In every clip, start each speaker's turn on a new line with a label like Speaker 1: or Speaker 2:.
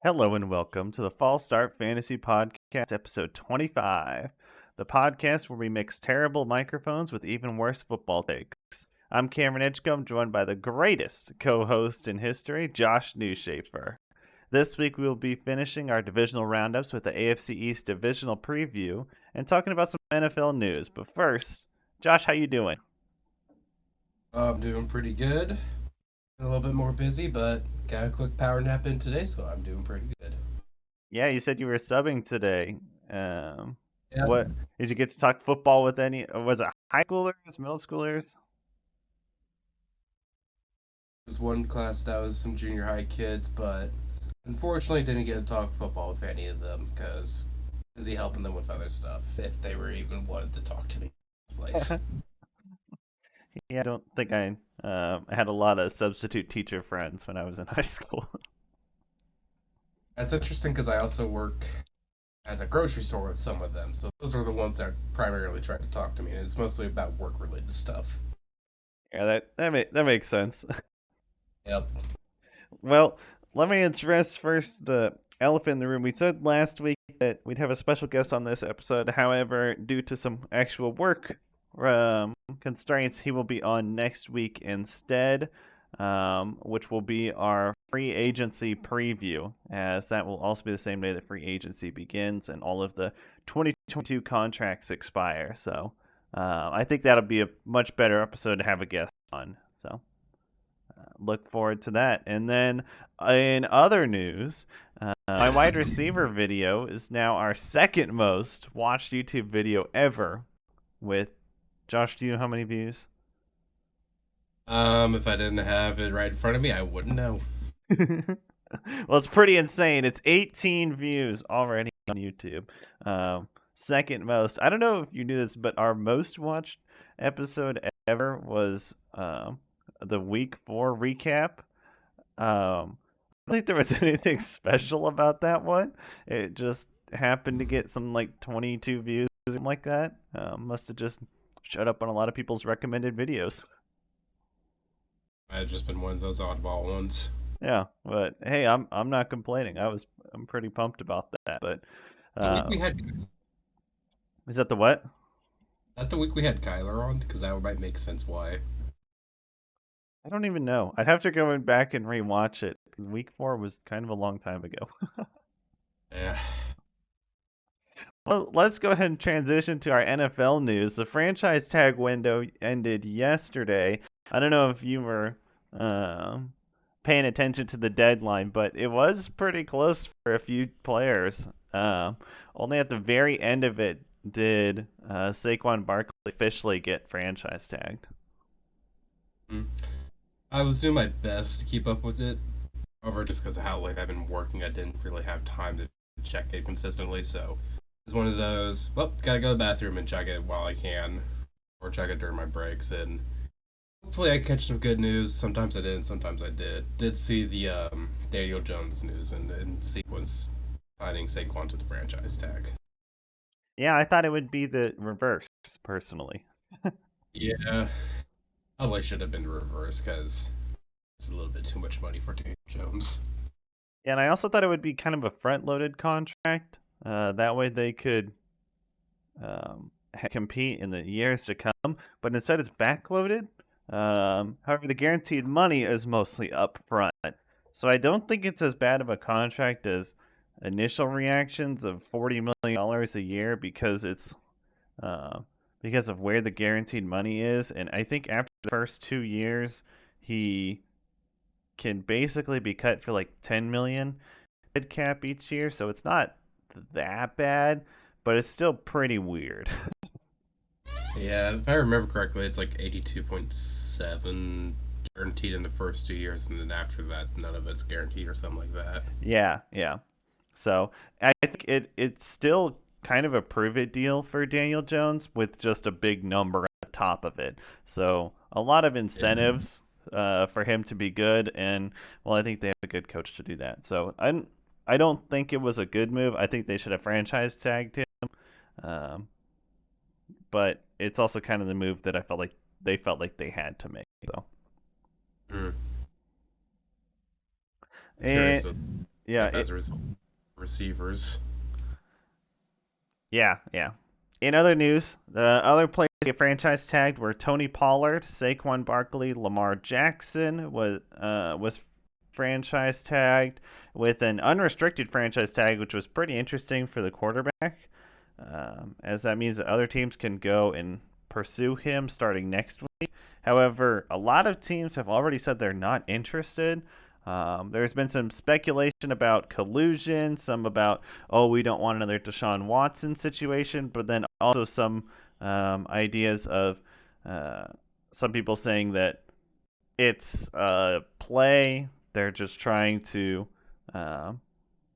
Speaker 1: Hello and welcome to the Fall Start Fantasy Podcast, episode 25, the podcast where we mix terrible microphones with even worse football takes. I'm Cameron Edgecombe, joined by the greatest co host in history, Josh Newshafer. This week we will be finishing our divisional roundups with the AFC East divisional preview and talking about some NFL news. But first, Josh, how you doing?
Speaker 2: I'm doing pretty good. A little bit more busy, but got a quick power nap in today, so I'm doing pretty good.
Speaker 1: Yeah, you said you were subbing today. Um,
Speaker 2: Yeah,
Speaker 1: what did you get to talk football with any? Was it high schoolers, middle schoolers?
Speaker 2: there's one class that was some junior high kids, but unfortunately didn't get to talk football with any of them because busy helping them with other stuff. If they were even wanted to talk to me in the first place.
Speaker 1: Yeah, I don't think I had a lot of substitute teacher friends when I was in high school.
Speaker 2: That's interesting because I also work at the grocery store with some of them, so those are the ones that primarily tried to talk to me, and it's mostly about work related stuff.
Speaker 1: Yeah, that makes sense.
Speaker 2: Yep.
Speaker 1: Well, let me address first the elephant in the room. We said last week that we'd have a special guest on this episode. However, due to some actual work constraints, he will be on next week instead, which will be our free agency preview, as that will also be the same day that free agency begins and all of the 2022 contracts expire. So I think that'll be a much better episode to have a guest on. So look forward to that. And then in other news, my wide receiver video is now our second most watched YouTube video ever. With Josh, do you know how many views?
Speaker 2: If I didn't have it right in front of me, I wouldn't know.
Speaker 1: Well, it's pretty insane. It's 18 views already on YouTube. Second most. I don't know if you knew this, but our most watched episode ever was the week 4 recap. I don't think there was anything special about that one. It just happened to get some like 22 views or something like that. Must have just showed up on a lot of people's recommended videos.
Speaker 2: I had just been one of those oddball ones.
Speaker 1: Yeah, but hey, I'm not complaining. I'm pretty pumped about that. But
Speaker 2: The week we
Speaker 1: um,
Speaker 2: had
Speaker 1: is that the what?
Speaker 2: That the week we had Kyler on, because that might make sense why.
Speaker 1: I don't even know. I'd have to go back and rewatch it. Week 4 was kind of a long time ago.
Speaker 2: Yeah.
Speaker 1: Well, let's go ahead and transition to our NFL news. The franchise tag window ended yesterday. I don't know if you were paying attention to the deadline, but it was pretty close for a few players. Only at the very end of it did Saquon Barkley officially get franchise tagged.
Speaker 2: Mm. I was doing my best to keep up with it. However, just because of how late I've been working, I didn't really have time to check it consistently. So it's one of those, well, gotta go to the bathroom and check it while I can, or check it during my breaks. And hopefully I catch some good news. Sometimes I didn't, sometimes I did. Did see the Daniel Jones news and sequence finding Saquon to the franchise tag.
Speaker 1: Yeah, I thought it would be the reverse, personally.
Speaker 2: Yeah, probably should have been reversed because it's a little bit too much money for Daniel Jones.
Speaker 1: Yeah, and I also thought it would be kind of a front-loaded contract. That way they could compete in the years to come. But instead, it's backloaded. However, the guaranteed money is mostly upfront. So I don't think it's as bad of a contract as initial reactions of $40 million a year uh, because of where the guaranteed money is. And I think after the first 2 years, he can basically be cut for like 10 million dead cap each year. So it's not that bad, but it's still pretty weird.
Speaker 2: Yeah, if I remember correctly, it's like 82.7 guaranteed in the first 2 years, and then after that, none of it's guaranteed or something like that.
Speaker 1: Yeah, yeah. So I think it's still kind of a prove it deal for Daniel Jones with just a big number at the top of it. So a lot of
Speaker 2: Yeah.
Speaker 1: incentives for him to be good, and well, I think they have a good coach to do that. So I don't think it was a good move. I think they should have franchise tagged him, um, but it's also kind of the move that I felt like they had to make. So
Speaker 2: Mm. I'm
Speaker 1: and
Speaker 2: curious.
Speaker 1: Yeah,
Speaker 2: as a result, receivers.
Speaker 1: yeah. In other news, the other players to get franchise tagged were Tony Pollard, Saquon Barkley, Lamar Jackson was franchise tagged with an unrestricted franchise tag, which was pretty interesting for the quarterback, as that means that other teams can go and pursue him starting next week. However, a lot of teams have already said they're not interested. There's been some speculation about collusion, some about, oh, we don't want another Deshaun Watson situation, but then also some ideas of uh, some people saying that it's play. They're just trying to uh,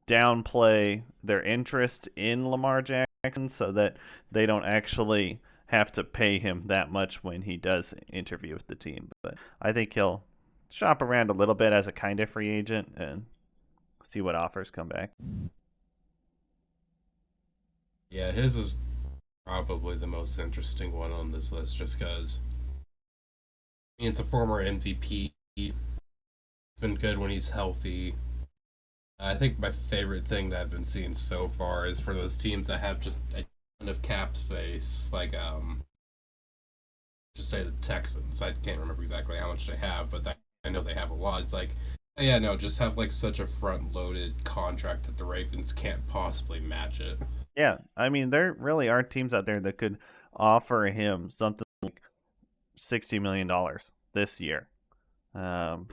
Speaker 1: downplay their interest in Lamar Jackson so that they don't actually have to pay him that much when he does interview with the team. But I think he'll shop around a little bit as a kind of free agent and see what offers come back.
Speaker 2: Yeah, his is probably the most interesting one on this list, just because it's a former MVP. He's been good when he's healthy. I think my favorite thing that I've been seeing so far is for those teams that have just a ton of cap space, like just say the Texans. I can't remember exactly how much they have, but I know they have a lot. It's like, oh, yeah, no, just have like such a front-loaded contract that the Ravens can't possibly match it.
Speaker 1: Yeah, I mean, there really are teams out there that could offer him something like $60 million this year. Um,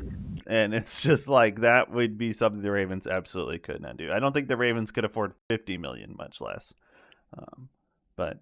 Speaker 1: and it's just like that would be something the Ravens absolutely could not do. I don't think the Ravens could afford 50 million, much less. Um, but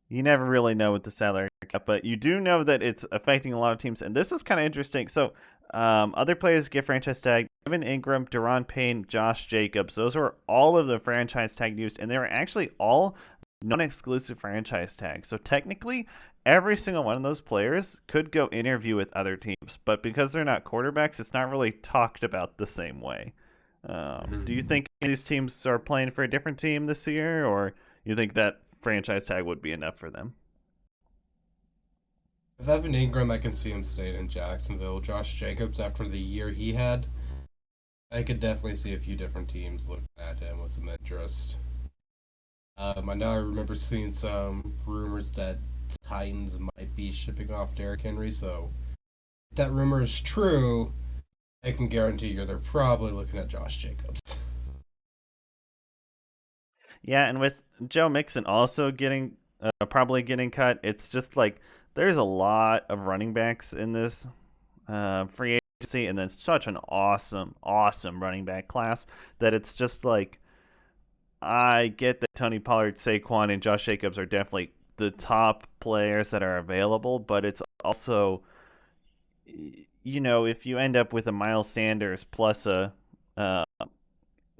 Speaker 1: you never really know with the salary cap, but you do know that it's affecting a lot of teams. And this was kind of interesting. So, other players get franchise tag. Evan Ingram, Deron Payne, Josh Jacobs. Those were all of the franchise tag used, and they were actually all non-exclusive franchise tags. So technically, every single one of those players could go interview with other teams, but because they're not quarterbacks, it's not really talked about the same way. Do you think these teams are playing for a different team this year, or you think that franchise tag would be enough for them?
Speaker 2: With Evan Ingram, I can see him staying in Jacksonville. Josh Jacobs, after the year he had, I could definitely see a few different teams looking at him with some interest. I know I remember seeing some rumors that Titans might be shipping off Derrick Henry, so if that rumor is true, I can guarantee you they're probably looking at Josh Jacobs.
Speaker 1: Yeah, and with Joe Mixon also getting probably getting cut, it's just like there's a lot of running backs in this free agency, and then such an awesome running back class that it's just like I get that Tony Pollard, Saquon, and Josh Jacobs are definitely the top players that are available, but it's also, if you end up with a Miles Sanders plus a uh,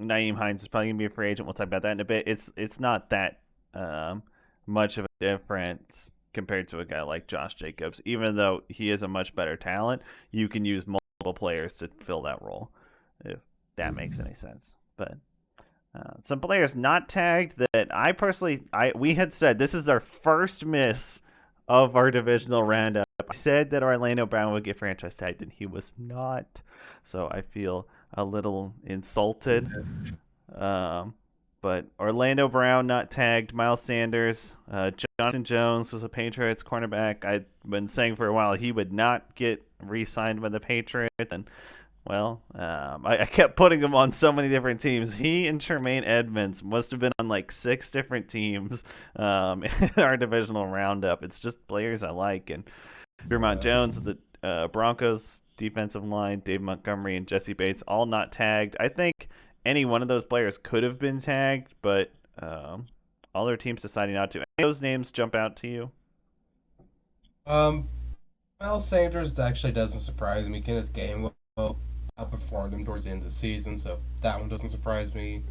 Speaker 1: Naeem Hines is probably gonna be a free agent. We'll talk about that in a bit. It's not that um, much of a difference compared to a guy like Josh Jacobs. Even though he is a much better talent, you can use multiple players to fill that role, if that makes any sense. But some players not tagged that I personally, we had said this is our first miss of our divisional roundup. I said that Orlando Brown would get franchise tagged, and he was not. So I feel a little insulted. Um, but Orlando Brown not tagged. Miles Sanders, Jonathan Jones was a Patriots cornerback. I've been saying for a while he would not get re-signed by the Patriots, and well, I kept putting him on so many different teams. He and Tremaine Edmonds must have been on like 6 different teams in our divisional roundup. It's just players I like. And Vermont
Speaker 2: Yeah.
Speaker 1: Jones, the Broncos defensive line, Dave Montgomery, and Jesse Bates all not tagged. I think any one of those players could have been tagged, but all their teams deciding not to. Any of those names jump out to you?
Speaker 2: Um, Miles Sanders actually doesn't surprise me. Kenneth Gainwell outperformed him towards the end of the season, so that one doesn't surprise me.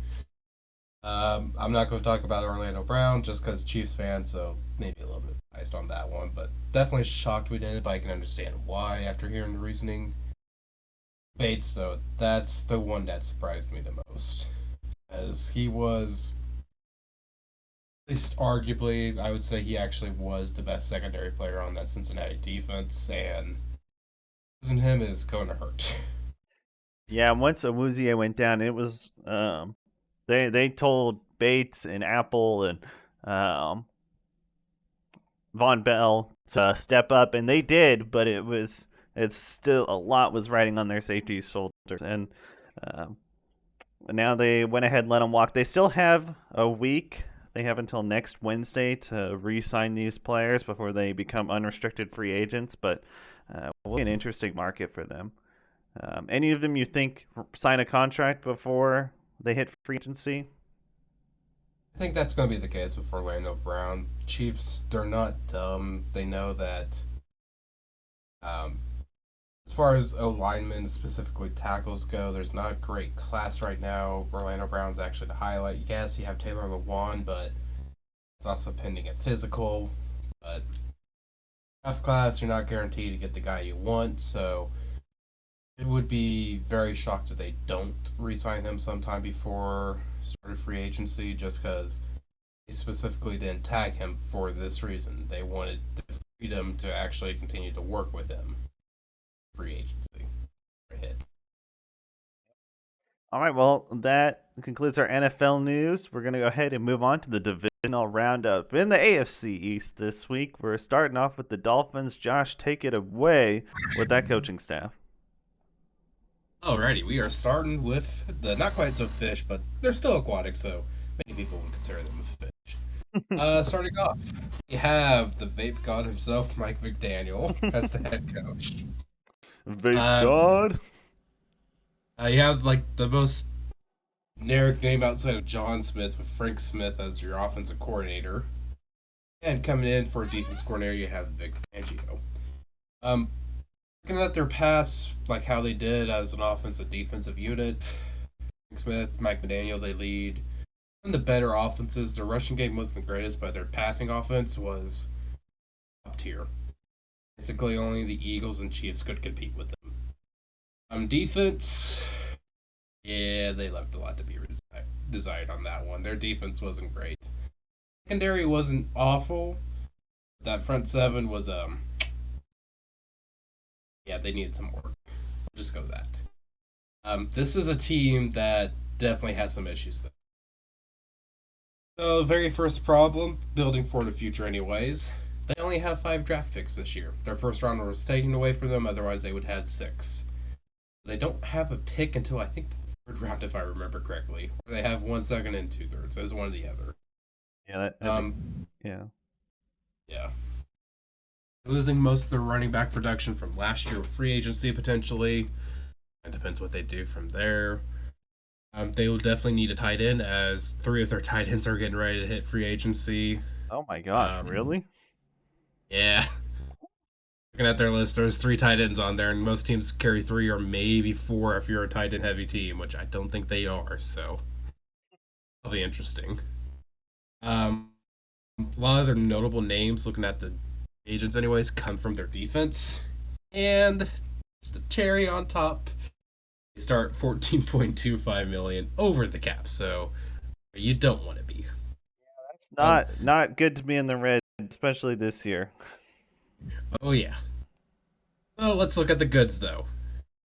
Speaker 2: I'm not going to talk about Orlando Brown just because Chiefs fan, so maybe a little bit biased on that one, but definitely shocked we didn't, but I can understand why after hearing the reasoning. Bates, though, that's the one that surprised me the most, as he was, at least arguably, I would say he actually was the best secondary player on that Cincinnati defense, and losing him is going to hurt.
Speaker 1: Yeah, once Awuzie went down, it was they told Bates and Apple and um, Von Bell to step up, and they did, but it's still a lot was riding on their safety shoulders, and um, now they went ahead and let them walk. They still have a week. They have until next Wednesday to re-sign these players before they become unrestricted free agents, but will be an interesting market for them. Any of them you think sign a contract before they hit free agency?
Speaker 2: I think that's going to be the case with Orlando Brown. Chiefs, they're not dumb. They know that um, as far as O linemen, specifically tackles go, there's not a great class right now. Orlando Brown's actually the highlight. Yes, you have Taylor Lewan, but it's also pending a physical. But F class, you're not guaranteed to get the guy you want, so it would be very shocked if they don't re-sign him sometime before start of free agency, just because they specifically didn't tag him for this reason. They wanted the freedom to actually continue to work with him. Free agency. Hit.
Speaker 1: All right, well, that concludes our NFL news. We're going to go ahead and move on to the divisional roundup. In the AFC East this week, we're starting off with the Dolphins. Josh, take it away with that coaching staff.
Speaker 2: Alrighty, we are starting with the not quite so fish, but they're still aquatic, so many people would consider them a fish. Starting off, we have the vape god himself, Mike McDaniel, as the head coach.
Speaker 1: Vape
Speaker 2: Uh,
Speaker 1: God.
Speaker 2: you have like the most generic name outside of John Smith, with Frank Smith as your offensive coordinator, and coming in for defense coordinator, you have Vic Fangio. Um, Looking at their past, like how they did as an offensive defensive unit, Frank Smith, Mike McDaniel, they lead one of the better offenses. Their rushing game wasn't the greatest, but their passing offense was top tier. Basically, only the Eagles and Chiefs could compete with them. Defense, yeah, they left a lot to be desired on that one. Their defense wasn't great. Secondary wasn't awful. That front seven was yeah, they needed some work. We'll just go with that. This is a team that definitely has some issues. So, very first problem, building for the future, anyways. They only have 5 draft picks this year. Their first rounder was taken away from them, otherwise, they would have 6. They don't have a pick until I think the third round, if I remember correctly. They have 1 second and 2/3. As one or the other.
Speaker 1: Yeah, yeah.
Speaker 2: Yeah. Losing most of their running back production from last year with free agency potentially. It depends what they do from there. They will definitely need a tight end, as 3 of their tight ends are getting ready to hit free agency.
Speaker 1: Oh my gosh, really?
Speaker 2: Yeah. Looking at their list, there's 3 tight ends on there, and most teams carry 3 or maybe 4 if you're a tight end heavy team, which I don't think they are. So that'll be interesting. A lot of their notable names, looking at the agents anyways, come from their defense. And it's the cherry on top. They start 14.25 million over the cap, so you don't want to be.
Speaker 1: It's
Speaker 2: Um,
Speaker 1: not good to be in the red, especially this year.
Speaker 2: oh yeah. Well, let's look at the goods though.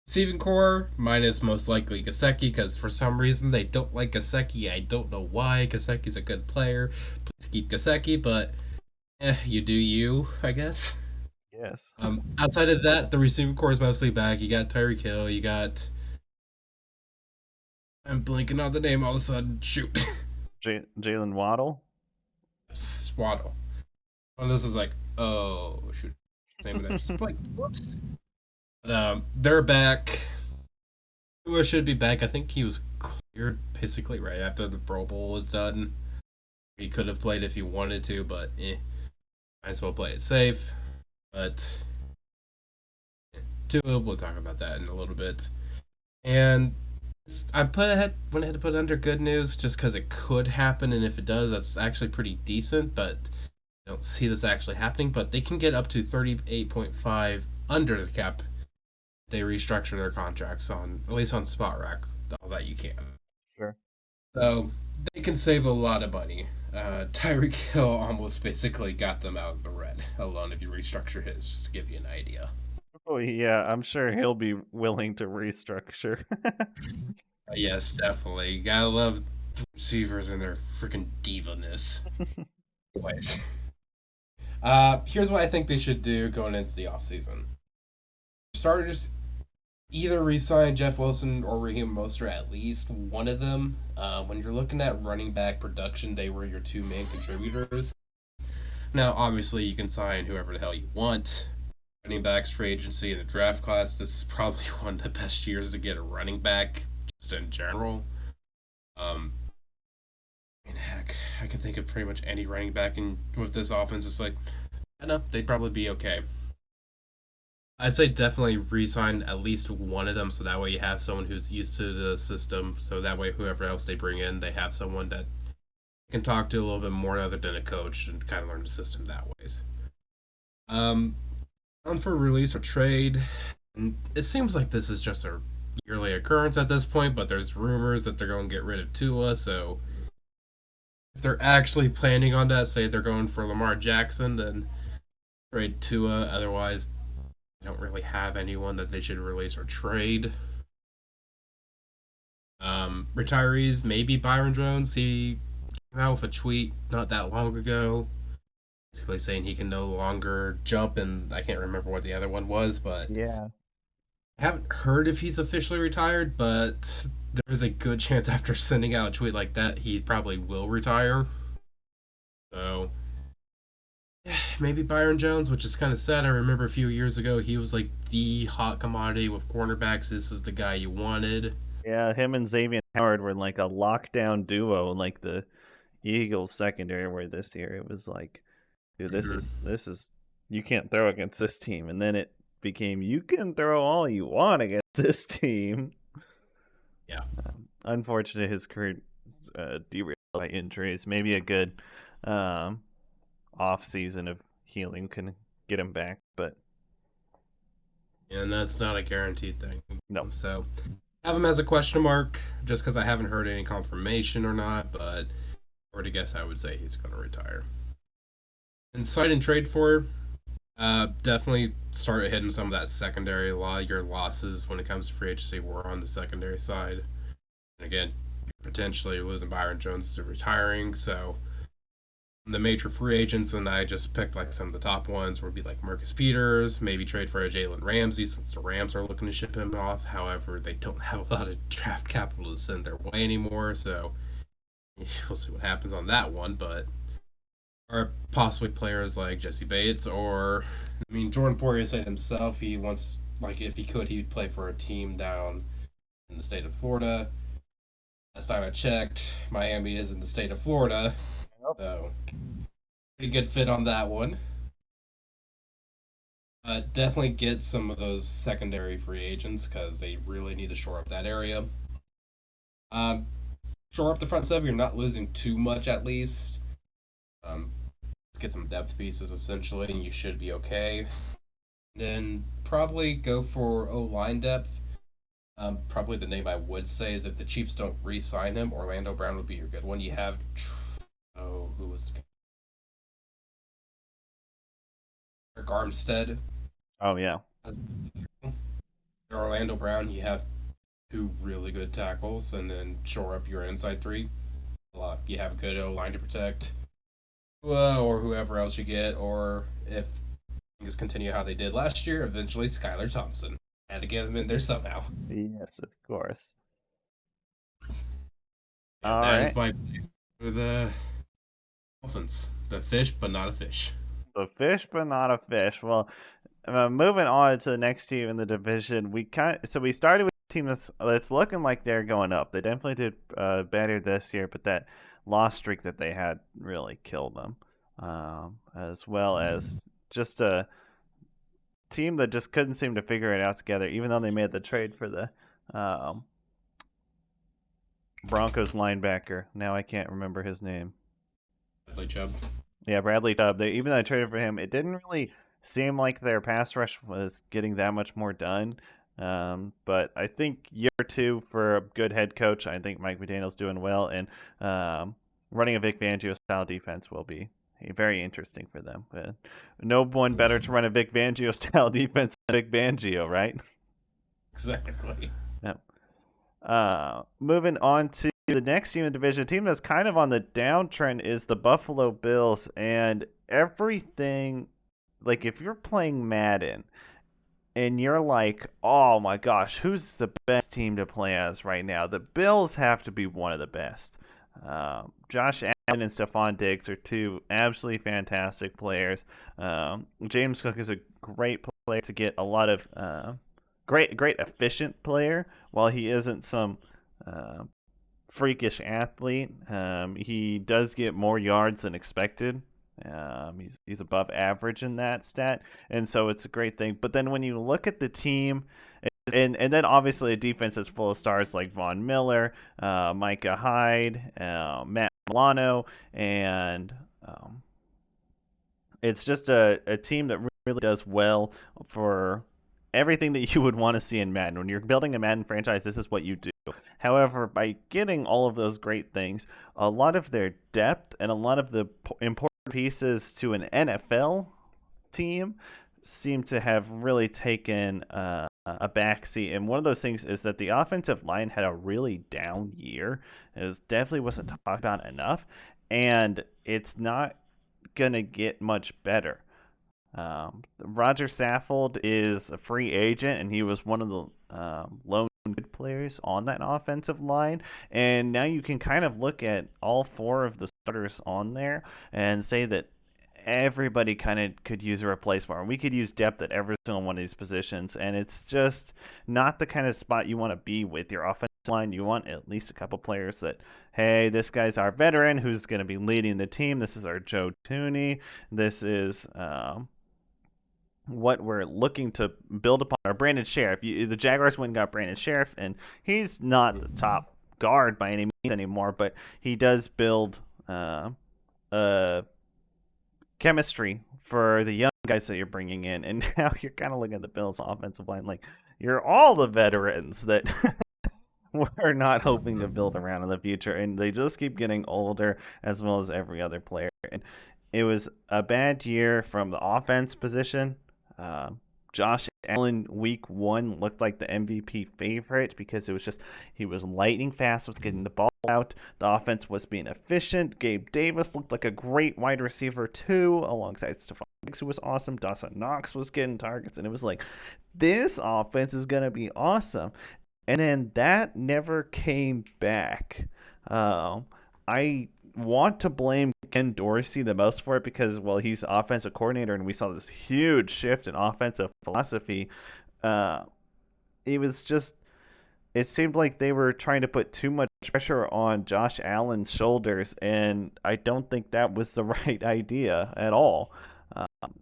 Speaker 2: Receiving core minus most likely Gasecki, because for some reason they don't like Gasecki. I don't know why. Gasecki's a good player. Please keep Gasecki, but you do you, I guess.
Speaker 1: Yes.
Speaker 2: Outside of that, the receiving core is mostly back. You got Tyreek Hill. You got. I'm blinking on the name all of a sudden. Shoot.
Speaker 1: Jalen Waddle.
Speaker 2: Swaddle. Well, this is like, oh shoot. Same with that. Just like, whoops. But, they're back. Tua should be back. I think he was cleared basically right after the Pro Bowl was done. He could have played if he wanted to, but might as well play it safe. But Tua, we'll talk about that in a little bit. And went ahead to put it under good news just because it could happen, and if it does, that's actually pretty decent. But I don't see this actually happening. But they can get up to 38.5 under the cap. They restructure their contracts on, at least on Spot Rack, all that you can.
Speaker 1: Sure.
Speaker 2: So they can save a lot of money. Tyreek Hill almost basically got them out of the red alone if you restructure his, just to give you an idea.
Speaker 1: Oh yeah, I'm sure he'll be willing to restructure.
Speaker 2: Yes, definitely. You gotta love the receivers and their freaking divaness. Anyways, here's what I think they should do going into the offseason. Starters either re-sign Jeff Wilson or Raheem Mostert, at least one of them. When you're looking at running back production, they were your two main contributors. Now, obviously, you can sign whoever the hell you want. Running backs free agency in the draft class. This is probably one of the best years to get a running back, just in general. Um, and heck, I can think of pretty much any running back in with this offense. It's like, I know they'd probably be okay. I'd say definitely re-sign at least one of them, so that way you have someone who's used to the system. So that way, whoever else they bring in, they have someone that can talk to a little bit more other than a coach and kind of learn the system that ways. Um, on for release or trade, and it seems like this is just a yearly occurrence at this point, but there's rumors that they're going to get rid of Tua. So if they're actually planning on that, say they're going for Lamar Jackson, then trade Tua. Otherwise, they don't really have anyone that they should release or trade. Retirees, maybe Byron Jones. He came out with a tweet not that long ago, basically saying he can no longer jump, and I can't remember what the other one was, but
Speaker 1: Yeah.
Speaker 2: I haven't heard if he's officially retired, but there is a good chance after sending out a tweet like that, he probably will retire. So maybe Byron Jones, which is kind of sad. I remember a few years ago, he was like the hot commodity with cornerbacks. This is the guy you wanted.
Speaker 1: Yeah, him and Xavier Howard were like a lockdown duo, like the Eagles secondary were this year. It was like, dude, this is you can't throw against this team, and then it became you can throw all you want against this team.
Speaker 2: Yeah.
Speaker 1: Unfortunate his career derailed by injuries. Maybe a good um, off season of healing can get him back, but
Speaker 2: And that's not a guaranteed thing.
Speaker 1: no.
Speaker 2: So have him as a question mark, just because I haven't heard any confirmation or not. But if I were to guess, I would say he's going to retire. And sign and trade for, definitely start hitting some of that secondary. A lot of your losses when it comes to free agency were on the secondary side. And again, you're potentially losing Byron Jones to retiring. So the major free agents, and I just picked like some of the top ones, would be like Marcus Peters, maybe trade for a Jalen Ramsey since the Rams are looking to ship him off. However, they don't have a lot of draft capital to send their way anymore, so we'll see what happens on that one. But or possibly players like Jesse Bates, or I mean Jordan Poirier said himself he wants, like, if he could, he'd play for a team down in the state of Florida. Last time I checked, Miami is in the state of Florida, so pretty good fit on that one. Definitely get some of those secondary free agents because they really need to shore up that area. Um, Shore up the front seven. You're not losing too much, at least. Um, get some depth pieces essentially, and you should be okay. Then probably go for O line depth. Probably the name I would say is if the Chiefs don't re-sign him, Orlando Brown would be your good one. You have who was Eric Armstead.
Speaker 1: Oh yeah.
Speaker 2: Orlando Brown, you have two really good tackles, and then shore up your inside three. You have a good O line to protect, or whoever else you get, or if things continue how they did last year, eventually Skylar Thompson. Had to get him in there somehow.
Speaker 1: Yes, of course.
Speaker 2: And
Speaker 1: All
Speaker 2: that
Speaker 1: right.
Speaker 2: is my the Dolphins. The fish, but not a fish.
Speaker 1: The fish, but not a fish. Well, moving on to the next team in the division, we started with a team that's looking like they're going up. They definitely did better this year, but that loss streak that they had really killed them, as well as just a team that just couldn't seem to figure it out together. Even though they made the trade for the um, Broncos linebacker, now I can't remember his name.
Speaker 2: Bradley Chubb.
Speaker 1: Yeah, Bradley Chubb. They even though I traded for him, it didn't really seem like their pass rush was getting that much more done. But I think year two for a good head coach, I think Mike McDaniel's doing well, and running a Vic Fangio style defense will be very interesting for them. But no one better to run a Vic Fangio style defense than Vic Fangio, right?
Speaker 2: Exactly.
Speaker 1: Yep. Moving on to the next team in the division, a team that's kind of on the downtrend is the Buffalo Bills, and everything. Like if you're playing Madden and you're like, oh my gosh, who's the best team to play as right now? The Bills have to be one of the best. Josh Allen and Stephon Diggs are two absolutely fantastic players. James Cook is a great player to get a lot of great efficient player. While he isn't some uh, freakish athlete, he does get more yards than expected. He's above average in that stat, and so it's a great thing. But then when you look at the team, and then obviously a defense that's full of stars like Von Miller, Micah Hyde, Matt Milano, and it's just a team that really does well for everything that you would want to see in Madden. When you're building a Madden franchise, this is what you do. However, by getting all of those great things, a lot of their depth and a lot of the important pieces to an NFL team seem to have really taken a backseat. And one of those things is that the offensive line had a really down year. Definitely wasn't talked about enough, and it's not gonna get much better. Roger Saffold is a free agent, and he was one of the lone good players on that offensive line. And now you can kind of look at all four of the starters on there and say that everybody kind of could use a replacement. We could use depth at every single one of these positions, and it's just not the kind of spot you want to be with your offensive line. You want at least a couple players that, hey, this guy's our veteran who's going to be leading the team. This is our Joe Tooney. This is what we're looking to build upon. Our Brandon Sheriff. The Jaguars went and got Brandon Sheriff, and he's not the top guard by any means anymore, but he does build chemistry for the young guys that you're bringing in. And now you're kind of looking at the Bills' offensive line like you're all the veterans that we're not hoping to build around in the future, and they just keep getting older as well as every other player. And it was a bad year from the offense position. Uh, Josh Allen, week one, looked like the MVP favorite because it was just he was lightning fast with getting the ball out. The offense was being efficient. Gabe Davis looked like a great wide receiver too, alongside Stephon Diggs, who was awesome. Dawson Knox was getting targets, and it was like this offense is gonna be awesome. And then that never came back. I want to blame Ken Dorsey the most for it because, well, he's offensive coordinator, and we saw this huge shift in offensive philosophy. Uh, it was just, it seemed like they were trying to put too much pressure on Josh Allen's shoulders, and I don't think that was the right idea at all.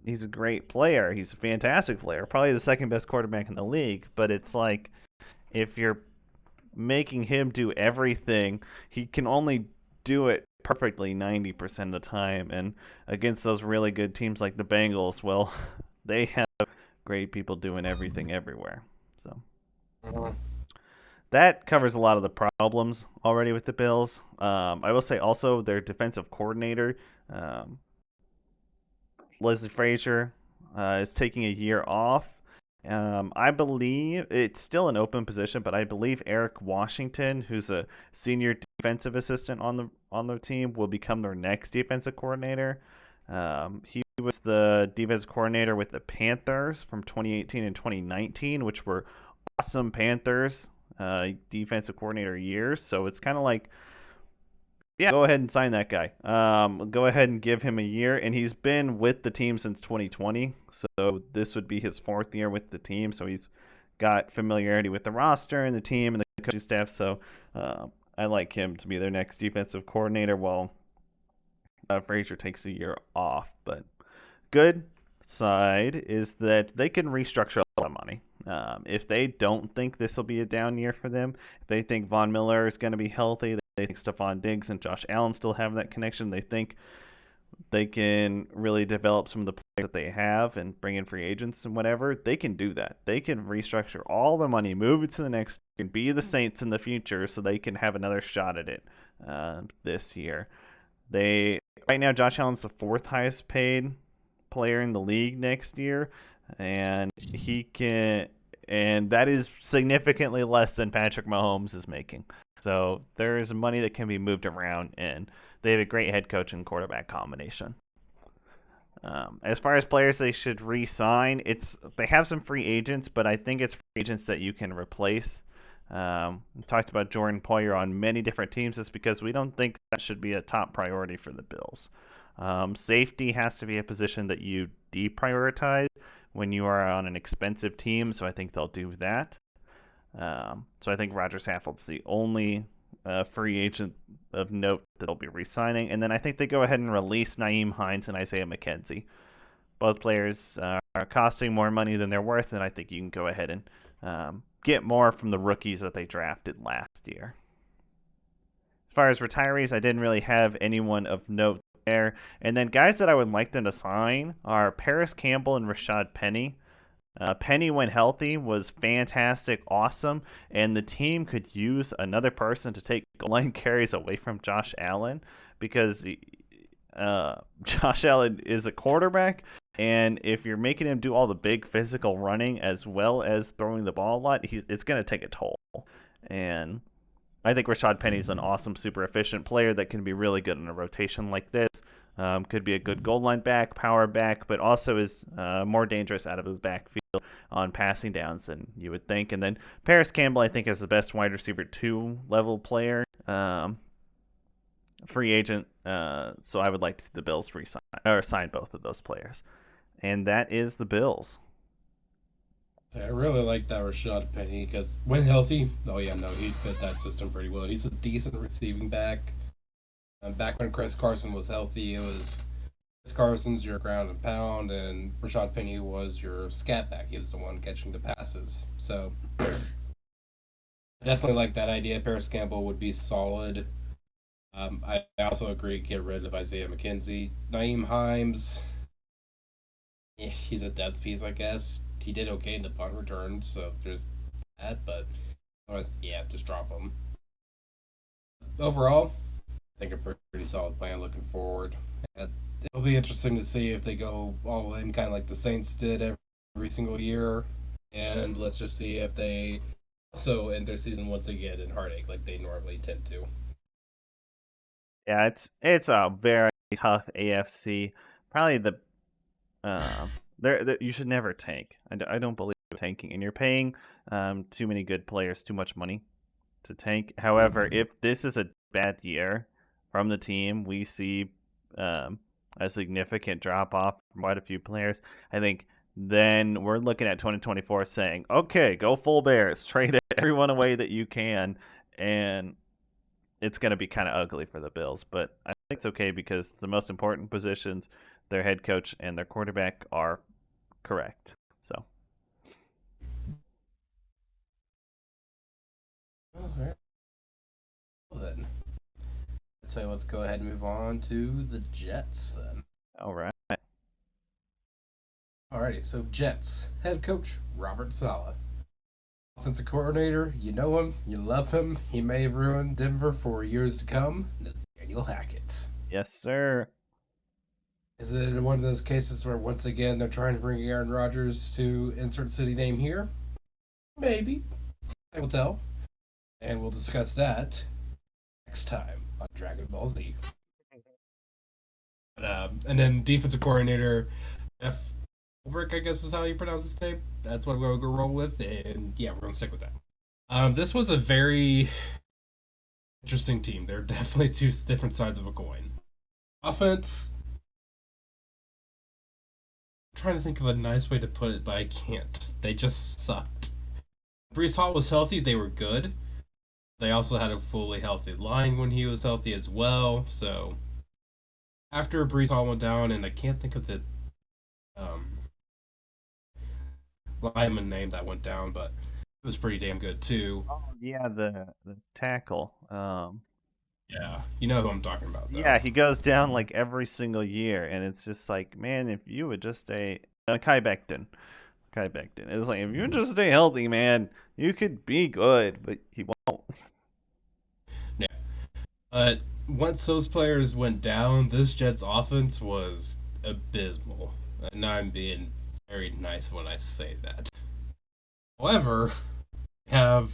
Speaker 1: He's a great player. He's a fantastic player, probably the second best quarterback in the league, but it's like, if you're making him do everything, he can only do it perfectly 90% of the time. And against those really good teams like the Bengals, well, they have great people doing everything everywhere. So that covers a lot of the problems already with the Bills. I will say also their defensive coordinator, um, Leslie Frazier, is taking a year off. I believe it's still an open position, but I believe Eric Washington, who's a senior defensive assistant on the team, will become their next defensive coordinator. He was the defensive coordinator with the Panthers from 2018 and 2019, which were awesome Panthers defensive coordinator years. So it's kind of like, yeah, go ahead and sign that guy. Go ahead and give him a year, and he's been with the team since 2020. So this would be his fourth year with the team. So he's got familiarity with the roster and the team and the coaching staff. So I like him to be their next defensive coordinator while Frazier takes a year off. But good side is that they can restructure a lot of money. If they don't think this will be a down year for them, if they think Von Miller is going to be healthy, they think Stephon Diggs and Josh Allen still have that connection, they think they can really develop some of the players that they have and bring in free agents and whatever, they can do that. They can restructure all the money, move it to the next, and be the Saints in the future so they can have another shot at it this year. They right now Josh Allen's the fourth highest paid player in the league next year, and he can, and that is significantly less than Patrick Mahomes is making. So there is money that can be moved around, and they have a great head coach and quarterback combination. As far as players they should re-sign, they have some free agents, but I think it's free agents that you can replace. We talked about Jordan Poyer on many different teams. It's because we don't think that should be a top priority for the Bills. Safety has to be a position that you deprioritize when you are on an expensive team, so I think they'll do that. So I think Roger Saffold's the only free agent of note that'll be re-signing, and then I think they go ahead and release Nyheim Hines and Isaiah McKenzie. Both players are costing more money than they're worth, and I think you can go ahead and get more from the rookies that they drafted last year. As far as retirees, I didn't really have anyone of note there. And then guys that I would like them to sign are Paris Campbell and Rashad Penny. Penny, when healthy, was fantastic, awesome, and the team could use another person to take goal line carries away from Josh Allen because Josh Allen is a quarterback, and if you're making him do all the big physical running as well as throwing the ball a lot, it's going to take a toll. And I think Rashad Penny's an awesome, super efficient player that can be really good in a rotation like this. Could be a good goal line back, power back, but also is more dangerous out of the backfield on passing downs than you would think. And then Paris Campbell, I think, is the best wide receiver 2 level player, free agent. So I would like to see the Bills re-sign or sign both of those players. And that is the Bills.
Speaker 2: I really like that Rashad Penny because when healthy, oh yeah, no, he'd fit that system pretty well. He's a decent receiving back. Back when Chris Carson was healthy, it was Chris Carson's your ground and pound, and Rashad Penny was your scat back. He was the one catching the passes. So I definitely like that idea. Paris Campbell would be solid. I also agree, get rid of Isaiah McKenzie. Nyheim Hines, he's a depth piece, I guess. He did okay in the punt return, so there's that, but otherwise, yeah, just drop him. Overall, I think a pretty solid plan looking forward. It'll be interesting to see if they go all in, kind of like the Saints did every single year, and let's just see if they also end their season once again in heartache like they normally tend to.
Speaker 1: Yeah, it's a very tough AFC. Probably you should never tank. I don't believe in tanking, and you're paying too many good players too much money to tank. However, if this is a bad year from the team, we see a significant drop off from quite a few players. I think then we're looking at 2024 saying, okay, go full Bears, trade everyone away that you can, and it's going to be kind of ugly for the Bills. But I think it's okay because the most important positions, their head coach and their quarterback, are correct. So.
Speaker 2: All right. Well, then. So let's go ahead and move on to the Jets then.
Speaker 1: All right.
Speaker 2: Alrighty, so Jets head coach Robert Saleh, offensive coordinator. You know him, you love him. He may have ruined Denver for years to come. Nathaniel Hackett.
Speaker 1: Yes, sir.
Speaker 2: Is it one of those cases where once again they're trying to bring Aaron Rodgers to insert city name here? Maybe. I will tell, and we'll discuss that next time on Dragon Ball Z. And then defensive coordinator F. Ulbrich, I guess is how you pronounce his name. That's what we're going to roll with, and yeah, we're going to stick with that. This was a very interesting team. They're definitely two different sides of a coin. Offense, I'm trying to think of a nice way to put it, but I can't. They just sucked. Breece Hall was healthy, they were good. They also had a fully healthy line when he was healthy as well, so after Breece Hall went down, and I can't think of the lineman name that went down, but it was pretty damn good too.
Speaker 1: Oh yeah, the tackle.
Speaker 2: Yeah, you know who I'm talking about, though.
Speaker 1: Yeah, he goes down like every single year, and it's just like, man, if you would just stay. Kai Becton. It's like if you would just stay healthy, man, you could be good, but he won't.
Speaker 2: Yeah, but once those players went down, this Jets offense was abysmal. And I'm being very nice when I say that. However, we have,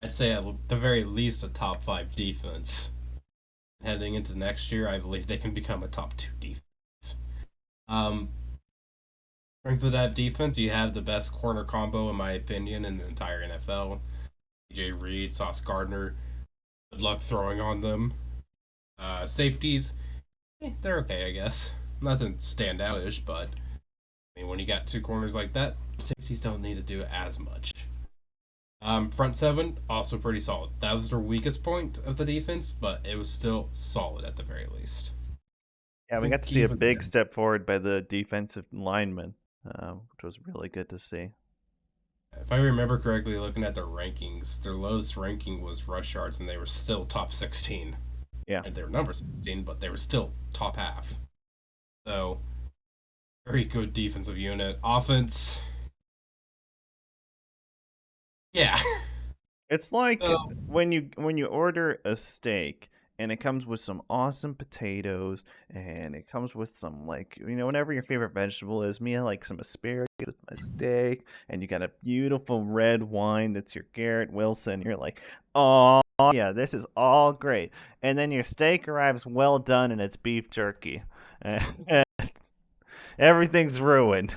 Speaker 2: I'd say at the very least, a top five defense. Heading into next year, I believe they can become a top two defense. Um, Strength of that defense, you have the best corner combo, in my opinion, in the entire NFL. DJ Reed, Sauce Gardner. Good luck throwing on them. Safeties, they're okay, I guess. Nothing standoutish, but I mean, when you got two corners like that, safeties don't need to do as much. Front seven, also pretty solid. That was their weakest point of the defense, but it was still solid at the very least.
Speaker 1: Yeah,
Speaker 2: I
Speaker 1: we got
Speaker 2: think
Speaker 1: to see a
Speaker 2: even
Speaker 1: big step forward by the defensive linemen, which was really good to see.
Speaker 2: if I remember correctly, looking at their rankings, their lowest ranking was rush yards, and they were still top 16.
Speaker 1: Yeah.
Speaker 2: And they were number 16, but they were still top half. So, very good defensive unit. Offense, yeah.
Speaker 1: It's like
Speaker 2: So,
Speaker 1: when you order a steak and it comes with some awesome potatoes and it comes with some like whatever your favorite vegetable is. Me, I like some asparagus with my steak, and you got a beautiful red wine that's your Garrett Wilson. You're like, oh yeah, this is all great. And then your steak arrives well done and it's beef jerky. And everything's ruined.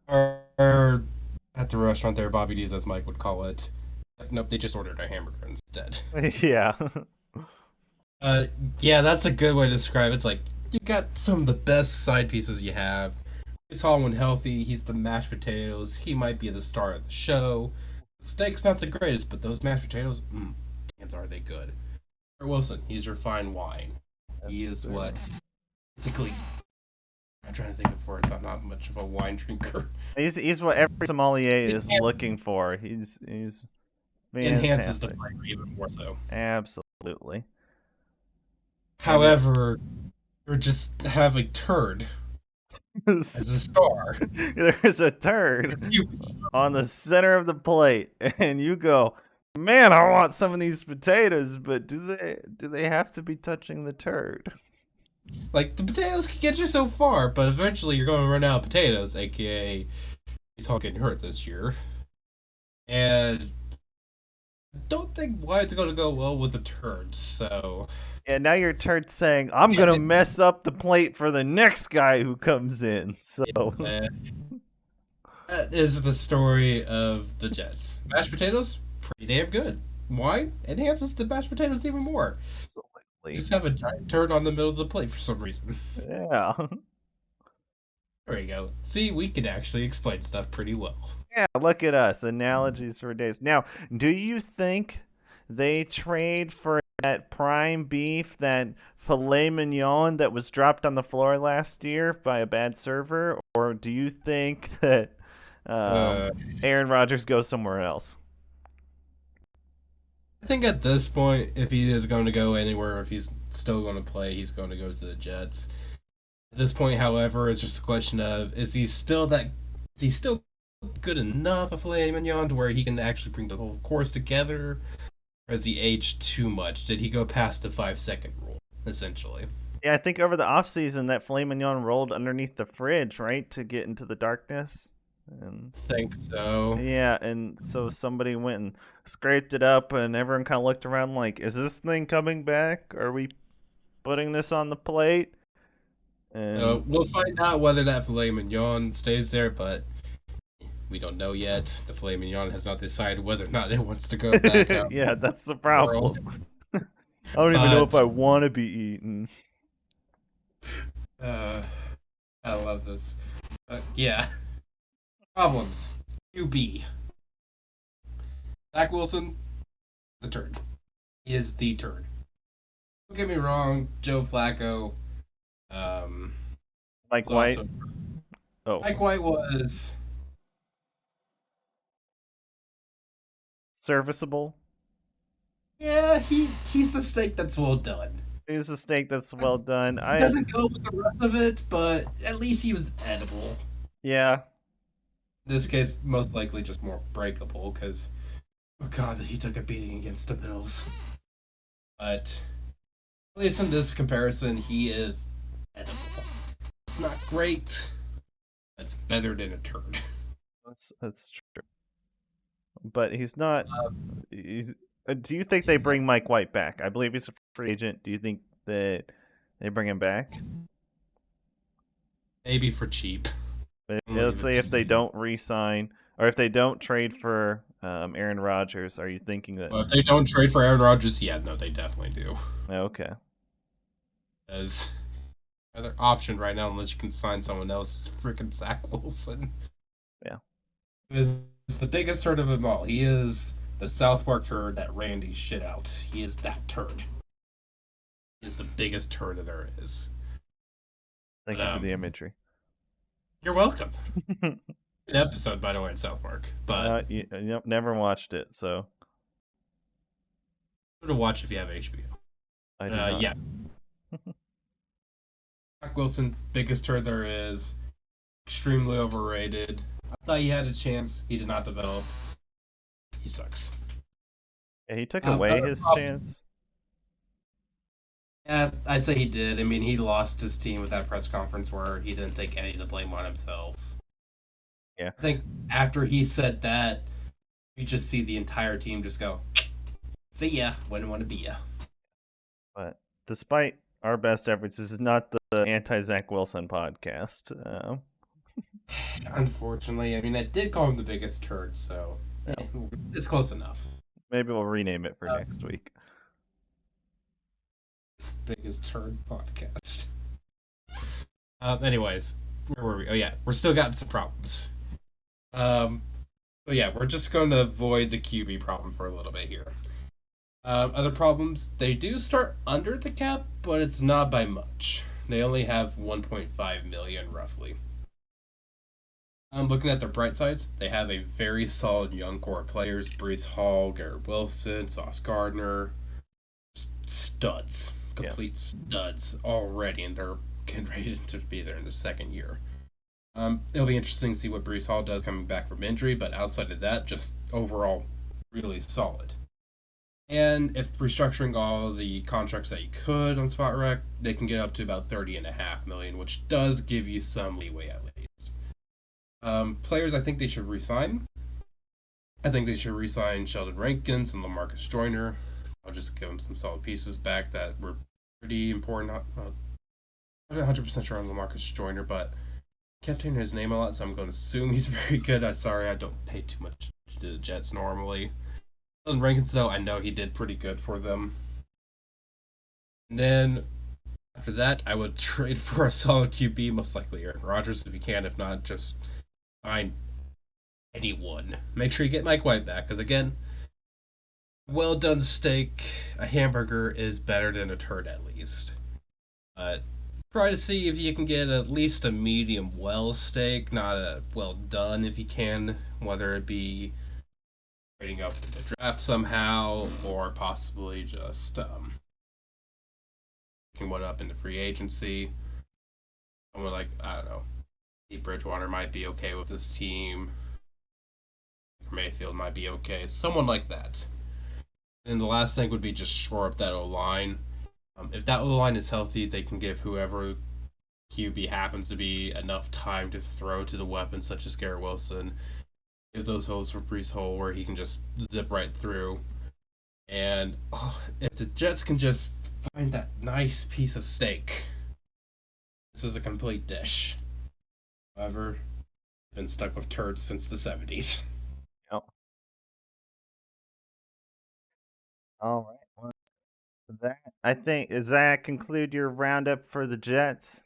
Speaker 2: or at the restaurant there, Bobby D's, as Mike would call it. Nope, they just ordered a hamburger instead.
Speaker 1: Yeah.
Speaker 2: Uh, yeah, that's a good way to describe it. It's like you got some of the best side pieces you have. He's all when healthy. He's the mashed potatoes. He might be the star of the show. The steak's not the greatest, but those mashed potatoes, damn, are they good? Or Wilson, he's your fine wine. He
Speaker 1: Yes,
Speaker 2: is
Speaker 1: sir.
Speaker 2: what basically. I'm trying to think of words. I'm not much of a wine drinker.
Speaker 1: He's what every sommelier is looking for. He's
Speaker 2: Enhances the
Speaker 1: fantastic.
Speaker 2: flavor even more so.
Speaker 1: Absolutely. And it
Speaker 2: However, you just have a turd as a star.
Speaker 1: there's a turd
Speaker 2: You
Speaker 1: on the center of the plate, and you go, "Man, I want some of these potatoes," but do they have to be touching the turd?
Speaker 2: Like, the potatoes can get you so far, but eventually you're going to run out of potatoes, aka he's all getting hurt this year. And I don't think wine's going to go well with the turds, so.
Speaker 1: And now your turd saying, "I'm
Speaker 2: Yeah,
Speaker 1: gonna mess up the plate for the next guy who comes in." So
Speaker 2: that is the story of the Jets. Mashed potatoes, pretty damn good. Wine enhances the mashed potatoes even more. You
Speaker 1: absolutely,
Speaker 2: just have a giant turd on the middle of the plate for some reason.
Speaker 1: yeah.
Speaker 2: There you go. See, we can actually explain stuff pretty well.
Speaker 1: Yeah, look at us. Analogies for days. Now, do you think they trade for that prime beef, that filet mignon that was dropped on the floor last year by a bad server? Or do you think that
Speaker 2: Uh,
Speaker 1: Aaron Rodgers goes somewhere else?
Speaker 2: I think at this point, if he is going to go anywhere, if he's still going to play, he's going to go to the Jets. At this point, however, it's just a question of is he still good enough a filet mignon to where he can actually bring the whole course together? Or has he aged too much? Did he go past the 5 second rule, essentially?
Speaker 1: Yeah, I think over the offseason that filet mignon rolled underneath the fridge, right, to get into the darkness. And
Speaker 2: Think so.
Speaker 1: yeah, and so somebody went and scraped it up, and everyone kind of looked around like, "Is this thing coming back? Are we putting this on the plate?" And
Speaker 2: We'll find out whether that filet mignon stays there, but we don't know yet. The filet mignon has not decided whether or not it wants to go back out
Speaker 1: yeah, that's the
Speaker 2: in the world.
Speaker 1: problem. I don't even know if
Speaker 2: But
Speaker 1: I want to be eaten.
Speaker 2: uh, I love this. Yeah. Problems. QB. Zach Wilson, the turd. He is the turd. Don't get me wrong, Joe Flacco. Um,
Speaker 1: Mike
Speaker 2: was
Speaker 1: White.
Speaker 2: also
Speaker 1: Oh,
Speaker 2: Mike White was.
Speaker 1: serviceable.
Speaker 2: Yeah, he's the steak that's well done.
Speaker 1: Here's a steak that's well done.
Speaker 2: He doesn't go with the rest of it, but at least he was edible.
Speaker 1: Yeah,
Speaker 2: In this case, most likely just more breakable, because oh god, he took a beating against the Bills. But at least in this comparison, he is edible. It's not great, but it's better than a turd.
Speaker 1: That's true. But he's not. He's, do you think they bring Mike White back? I believe he's a free agent. Do you think that they bring him back?
Speaker 2: Maybe for cheap.
Speaker 1: Let's
Speaker 2: Leave it
Speaker 1: say
Speaker 2: to
Speaker 1: if they don't re-sign or if they don't trade for Aaron Rodgers, are you thinking that?
Speaker 2: Well, if they don't trade for Aaron Rodgers, yeah, no, they definitely do.
Speaker 1: Okay.
Speaker 2: As other option right now, unless you can sign someone else, is freaking Zach Wilson.
Speaker 1: Yeah.
Speaker 2: He is the biggest turd of them all. He is the South Park turd that Randy shit out. He is that turd. He is the biggest turd that there is.
Speaker 1: Thank
Speaker 2: But,
Speaker 1: you for the imagery.
Speaker 2: you're welcome. Good episode, by the way, in South Park. But
Speaker 1: Yep, never watched it, so
Speaker 2: to watch if you have HBO.
Speaker 1: I do not.
Speaker 2: Yeah. Zach Wilson, biggest turd there is. Extremely overrated. I thought he had a chance. He did not develop. He sucks.
Speaker 1: Yeah, he took away his chance.
Speaker 2: Yeah, I'd say he did. I mean, he lost his team with that press conference where he didn't take any of the blame on himself.
Speaker 1: Yeah.
Speaker 2: I think after he said that, you just see the entire team just go, "See ya, wouldn't want to be ya."
Speaker 1: But despite our best efforts, this is not the anti-Zach Wilson podcast.
Speaker 2: Unfortunately, I mean, I did call him the biggest turd, so it's close enough.
Speaker 1: Maybe we'll rename it for next week.
Speaker 2: Biggest turd podcast. Anyways, where were we? Oh yeah, we're still got some problems. So yeah, we're just going to avoid the QB problem for a little bit here. Other problems, they do start under the cap, but it's not by much. They only have 1.5 million roughly. Looking at their bright sides, they have a very solid young core of players: Brees Hall, Garrett Wilson, Sauce Gardner, studs, complete studs already, and they're getting ready to be there in the second year. It'll be interesting to see what Brees Hall does coming back from injury, but outside of that, just overall really solid. And if restructuring all the contracts that you could on Spot Rec, they can get up to about 30.5 million, which does give you some leeway at least. Players I think they should resign. I think they should resign Sheldon Rankins and LaMarcus Joyner. I'll just give them some solid pieces back that were pretty important. I'm not 100% sure on LaMarcus Joyner, but I kept hearing his name a lot, so I'm going to assume he's very good. I'm sorry, I don't pay too much to the Jets normally. Sheldon Rankins, though, I know he did pretty good for them. And then after that, I would trade for a solid QB, most likely Aaron Rodgers if you can. If not, just find anyone. Make sure you get Mike White back, because again, well done steak, a hamburger is better than a turd at least. Try to see if you can get at least a medium well steak, not a well done if you can, whether it be trading up in the draft somehow, or possibly just picking one up in the free agency. Someone like, I don't know, Pete Bridgewater might be okay with this team. Mayfield might be okay. Someone like that. And the last thing would be just shore up that O-line. If that O-line is healthy, they can give whoever QB happens to be enough time to throw to the weapons such as Garrett Wilson. Give those holes for Brees Hall where he can just zip right through. And if the Jets can just find that nice piece of steak, this is a complete dish. However, I've been stuck with turds since the 70s.
Speaker 1: Yep. All right. Well, I think, does that conclude your roundup for the Jets?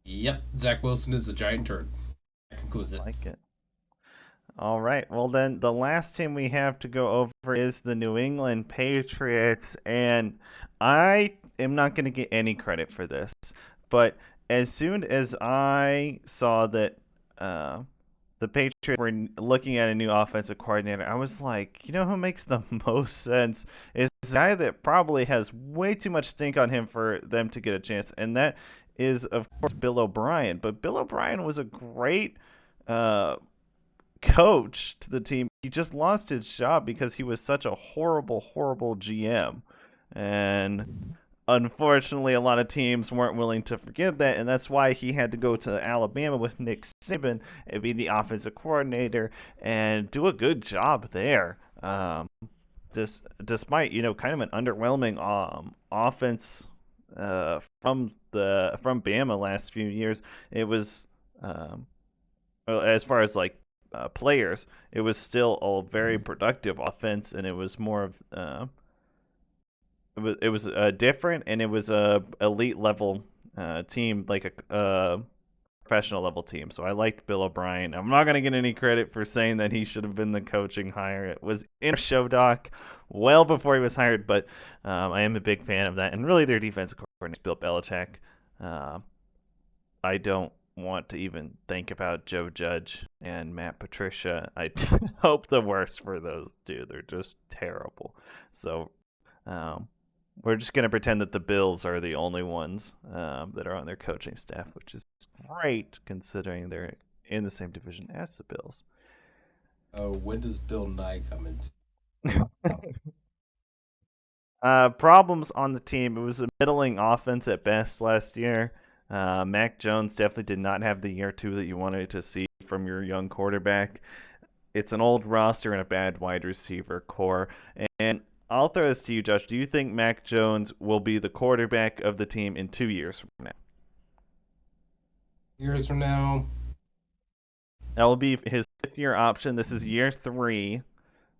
Speaker 2: Yep, Zach Wilson is a giant turd. That concludes it.
Speaker 1: I like it. All right. Well, then the last team we have to go over is the New England Patriots, and I am not going to get any credit for this, but as soon as I saw that the Patriots were looking at a new offensive coordinator, I was like, you know who makes the most sense is a guy that probably has way too much stink on him for them to get a chance, and that is, of course, Bill O'Brien. But Bill O'Brien was a great coach to the team. He just lost his job because he was such a horrible, horrible GM. And unfortunately, a lot of teams weren't willing to forgive that, and that's why he had to go to Alabama with Nick Saban and be the offensive coordinator and do a good job there. Despite kind of an underwhelming offense from Bama last few years, it was as far as like players, it was still a very productive offense, and it was more of it was different, and it was a elite level team, like a professional level team. So I liked Bill O'Brien. I'm not gonna get any credit for saying that he should have been the coaching hire. It was in our show doc well before he was hired, but I am a big fan of that. And really, their defensive coordinator, Bill Belichick. Uh, I don't want to even think about Joe Judge and Matt Patricia. I hope the worst for those two. They're just terrible. So um, we're just going to pretend that the Bills are the only ones that are on their coaching staff, which is great considering they're in the same division as the Bills.
Speaker 2: When does Bill Nye come into?
Speaker 1: Problems on the team. It was a middling offense at best last year. Mac Jones definitely did not have the year two that you wanted to see from your young quarterback. It's an old roster and a bad wide receiver core. And I'll throw this to you, Josh. Do you think Mac Jones will be the quarterback of the team in 2 years from now?
Speaker 2: Years from now,
Speaker 1: That will be his fifth year option. This is year three.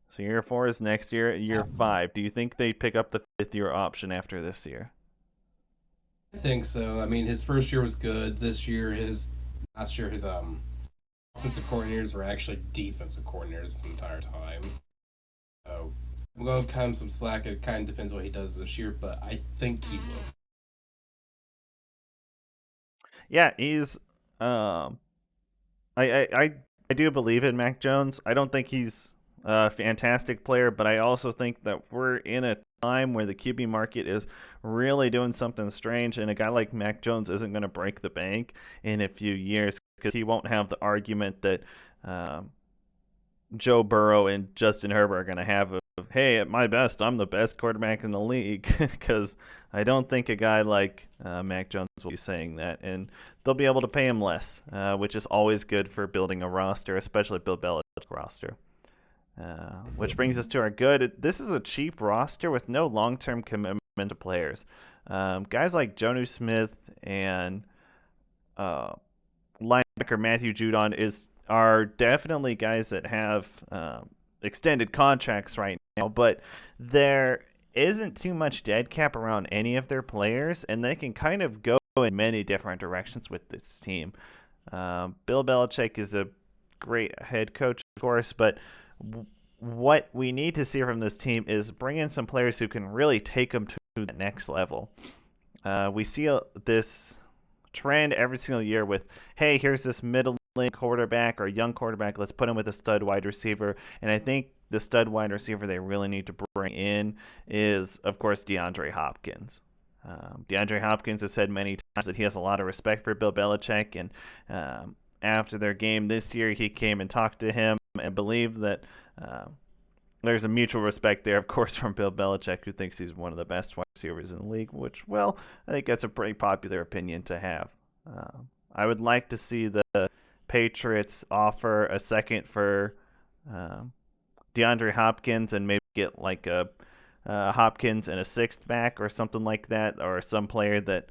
Speaker 1: So year four is next year. Year five. Do you think they pick up the fifth year option after this year?
Speaker 2: I think so. I mean, his first year was good. This year, his last year, his offensive coordinators were actually defensive coordinators the entire time. So I'm going to cut him some slack. It kind of depends what he does this year, but I think he will.
Speaker 1: Yeah, he's I do believe in Mac Jones. I don't think he's a fantastic player, but I also think that we're in a time where the QB market is really doing something strange, and a guy like Mac Jones isn't going to break the bank in a few years because he won't have the argument that um, Joe Burrow and Justin Herbert are going to have of, hey, at my best, I'm the best quarterback in the league. Because I don't think a guy like Mac Jones will be saying that. And they'll be able to pay him less, which is always good for building a roster, especially Bill Belichick's roster. Which brings us to our good. This is a cheap roster with no long term commitment to players. Guys like Jonu Smith and uh, linebacker Matthew Judon are definitely guys that have extended contracts right now, but there isn't too much dead cap around any of their players, and they can kind of go in many different directions with this team. Bill Belichick is a great head coach, of course, but what we need to see from this team is bring in some players who can really take them to the next level. We see this trend every single year with, hey, here's this middle quarterback or young quarterback, let's put him with a stud wide receiver. And I think the stud wide receiver they really need to bring in is, of course, DeAndre Hopkins. DeAndre Hopkins has said many times that he has a lot of respect for Bill Belichick, and after their game this year, he came and talked to him and believed that there's a mutual respect there, of course, from Bill Belichick, who thinks he's one of the best wide receivers in the league, which, well, I think that's a pretty popular opinion to have. I would like to see the Patriots offer a second for DeAndre Hopkins and maybe get like a Hopkins and a sixth back or something like that, or some player that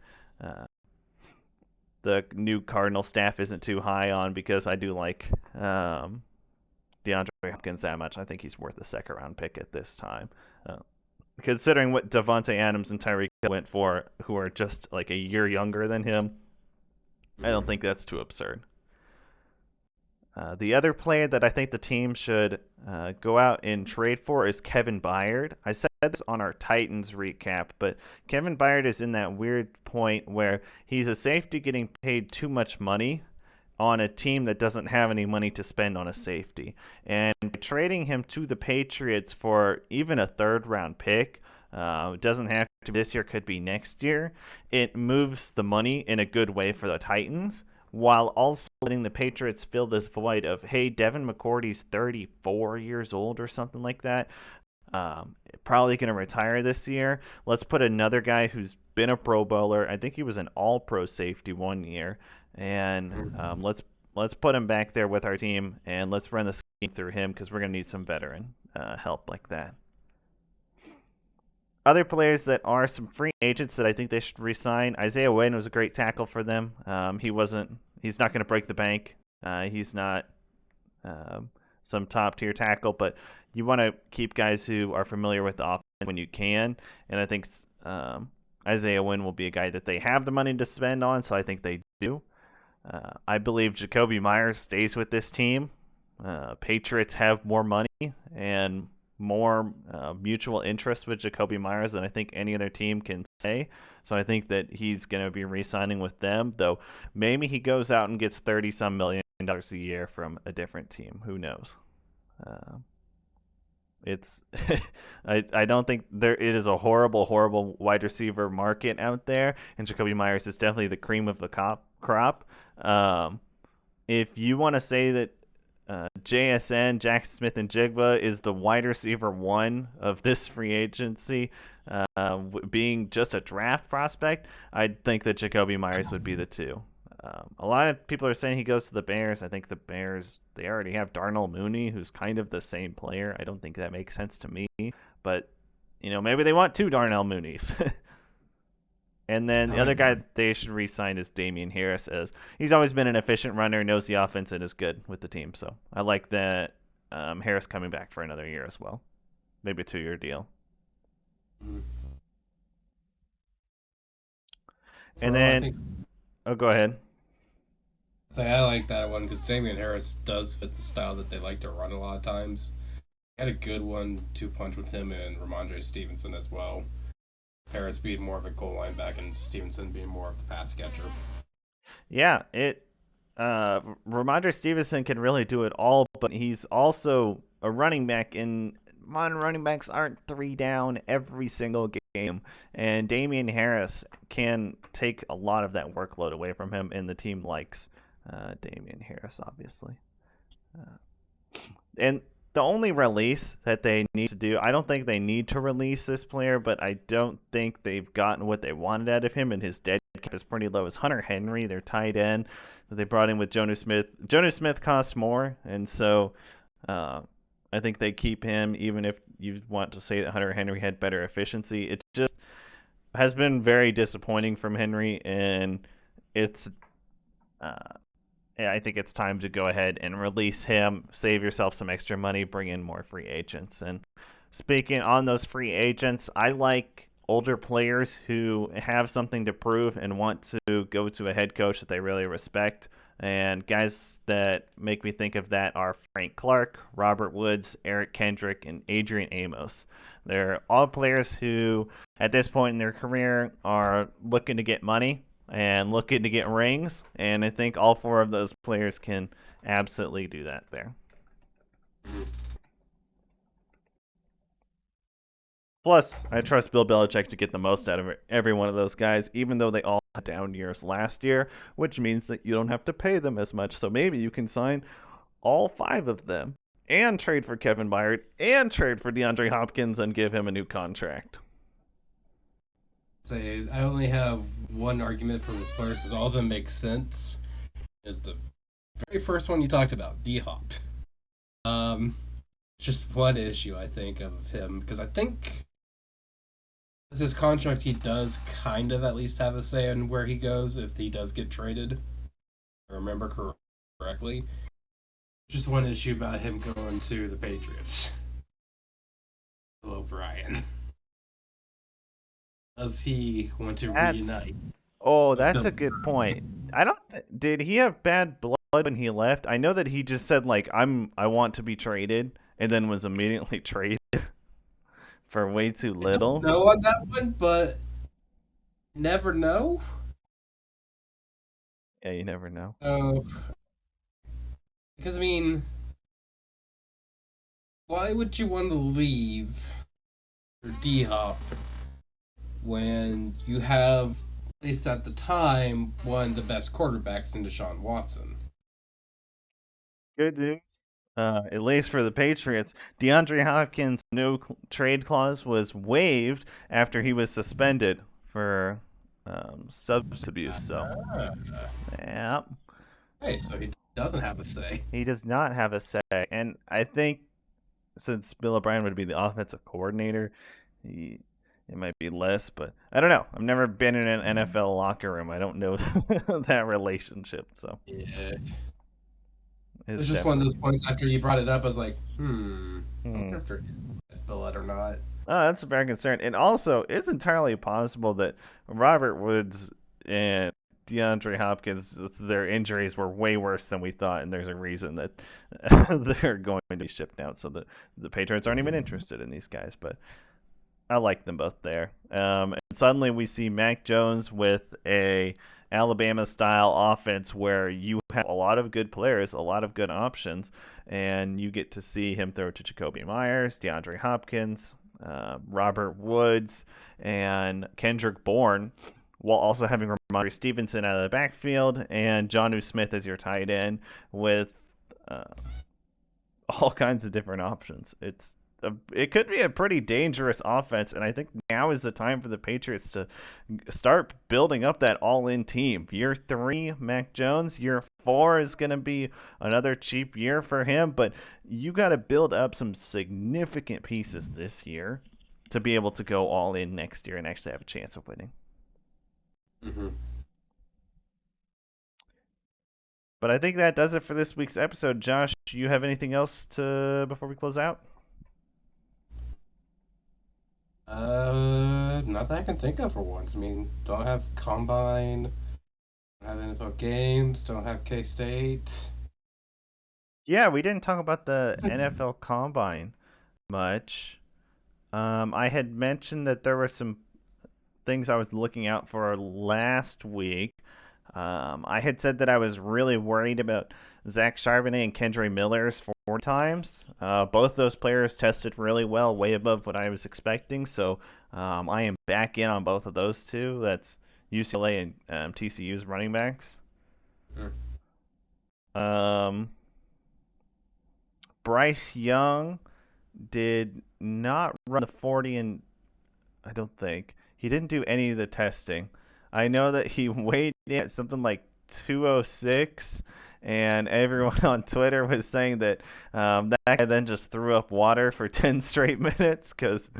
Speaker 1: the new Cardinal staff isn't too high on, because I do like DeAndre Hopkins that much. I think he's worth a second round pick at this time. Considering what Devontae Adams and Tyreek went for, who are just like a year younger than him, I don't think that's too absurd. The other player that I think the team should go out and trade for is Kevin Byard. I said this on our Titans recap, but Kevin Byard is in that weird point where he's a safety getting paid too much money on a team that doesn't have any money to spend on a safety. And trading him to the Patriots for even a third round pick, doesn't have to be this year, could be next year. It moves the money in a good way for the Titans, while also letting the Patriots fill this void of, hey, Devin McCourty's 34 years old or something like that. Probably going to retire this year. Let's put another guy who's been a Pro Bowler. I think he was an All Pro safety one year, and let's put him back there with our team, and let's run the scheme through him because we're going to need some veteran help like that. Other players that are some free agents that I think they should resign. Isaiah Wynn was a great tackle for them. He's not going to break the bank. He's not um, some top tier tackle, but you want to keep guys who are familiar with the offense when you can. And I think Isaiah Wynn will be a guy that they have the money to spend on, so I think they do. I believe Jacoby Myers stays with this team. Patriots have more money and more mutual interest with Jacoby Myers than I think any other team can say. So I think that he's going to be re-signing with them, though maybe he goes out and gets 30 some $1 million a year from a different team. Who knows? Uh, it's I don't think there it is a horrible wide receiver market out there, and Jacoby Myers is definitely the cream of the crop. Um, if you want to say that JSN, Jackson Smith and Jigba, is the wide receiver one of this free agency, being just a draft prospect, I think that Jacoby Myers would be the two. A lot of people are saying he goes to the Bears. I think the Bears, they already have Darnell Mooney, who's kind of the same player. I don't think that makes sense to me, but maybe they want two Darnell Moonies. And then the other guy they should re-sign is Damian Harris, as he's always been an efficient runner, knows the offense, and is good with the team. So I like that Harris coming back for another year as well, maybe a 2-year deal. And
Speaker 2: I
Speaker 1: then,
Speaker 2: think
Speaker 1: go ahead.
Speaker 2: say I like that one because Damian Harris does fit the style that they like to run a lot of times. Had a good one-two punch with him and Ramondre Stevenson as well. Harris being more of a goal line back and Stevenson being more of the pass catcher.
Speaker 1: Yeah, Ramondre Stevenson can really do it all, but he's also a running back, and modern running backs aren't 3 down every single game. And Damian Harris can take a lot of that workload away from him, and the team likes Damian Harris, obviously. And the only release that they need to do, I don't think they need to release this player, but I don't think they've gotten what they wanted out of him, and his dead cap is pretty low. Is Hunter Henry, their tight end, that they brought in with Jonas Smith. Jonas Smith costs more, and so I think they keep him, even if you want to say that Hunter Henry had better efficiency. It just has been very disappointing from Henry, and it's I think it's time to go ahead and release him, save yourself some extra money, bring in more free agents. And speaking on those free agents, I like older players who have something to prove and want to go to a head coach that they really respect. And guys that make me think of that are Frank Clark, Robert Woods, Eric Kendrick, and Adrian Amos. They're all players who, at this point in their career, are looking to get money and looking to get rings, and I think all 4 of those players can absolutely do that there. Plus, I trust Bill Belichick to get the most out of every one of those guys, even though they all had down years last year, which means that you don't have to pay them as much. So maybe you can sign all 5 of them and trade for Kevin Byard and trade for DeAndre Hopkins and give him a new contract.
Speaker 2: Say I only have one argument for this player because all of them make sense. Is the very first one you talked about, D-Hop. Just one issue I think of him because I think with his contract he does kind of at least have a say in where he goes if he does get traded. If I remember correctly. Just one issue about him going to the Patriots. Hello, Brian. Does he want to reunite?
Speaker 1: Oh, that's a good point. I don't. Did he have bad blood when he left? I know that he just said like I want to be traded, and then was immediately traded for way too little.
Speaker 2: I don't know on that one, but never know.
Speaker 1: Yeah, you never know.
Speaker 2: Oh, because I mean, why would you want to leave your D-Hop when you have, at least at the time, one of the best quarterbacks in Deshaun Watson?
Speaker 1: Good news. At least for the Patriots, DeAndre Hopkins' no trade clause was waived after he was suspended for substance abuse. So,
Speaker 2: Ah,
Speaker 1: yeah,
Speaker 2: hey, so he doesn't have a say.
Speaker 1: he does not have a say. And I think since Bill O'Brien would be the offensive coordinator, he, it might be less. But I don't know. I've never been in an NFL locker room. I don't know that relationship. So
Speaker 2: Yeah. It
Speaker 1: his
Speaker 2: was just
Speaker 1: staff
Speaker 2: one of
Speaker 1: would
Speaker 2: those
Speaker 1: be.
Speaker 2: points after you brought it up. I was like, I
Speaker 1: Hmm.
Speaker 2: wonder if there is blood or not.
Speaker 1: Oh, that's a fair concern. And also, it's entirely possible that Robert Woods and DeAndre Hopkins, their injuries were way worse than we thought, and there's a reason that they're going to be shipped out. So the Patriots aren't even interested in these guys, but I like them both there. And suddenly we see Mac Jones with a Alabama style offense where you have a lot of good players, a lot of good options, and you get to see him throw to Jacoby Myers, DeAndre Hopkins, Robert Woods, and Kendrick Bourne, while also having Ramondre Stevenson out of the backfield and Jonnu Smith as your tight end with uh, all kinds of different options. It could be a pretty dangerous offense, and I think now is the time for the Patriots to start building up that all-in team. Year 3, Mac Jones. Year 4 is going to be another cheap year for him, but you got to build up some significant pieces this year to be able to go all in next year and actually have a chance of winning.
Speaker 2: Mm-hmm.
Speaker 1: But I think that does it for this week's episode. Josh, do you have anything else to before we close out?
Speaker 2: Not that I can think of for once. I mean, don't have Combine, don't have NFL games, don't have K State.
Speaker 1: Yeah, we didn't talk about the NFL Combine much. I had mentioned that there were some things I was looking out for last week. I had said that I was really worried about Zach Charbonnet and Kendre Miller's 4 times. Both those players tested really well, way above what I was expecting. So I am back in on both of those two. That's UCLA and TCU's running backs.
Speaker 2: Mm.
Speaker 1: Um, Bryce Young did not run the 40, and I don't think he didn't do any of the testing. I know that he weighed in at something like 206, and everyone on Twitter was saying that that guy then just threw up water for 10 straight minutes because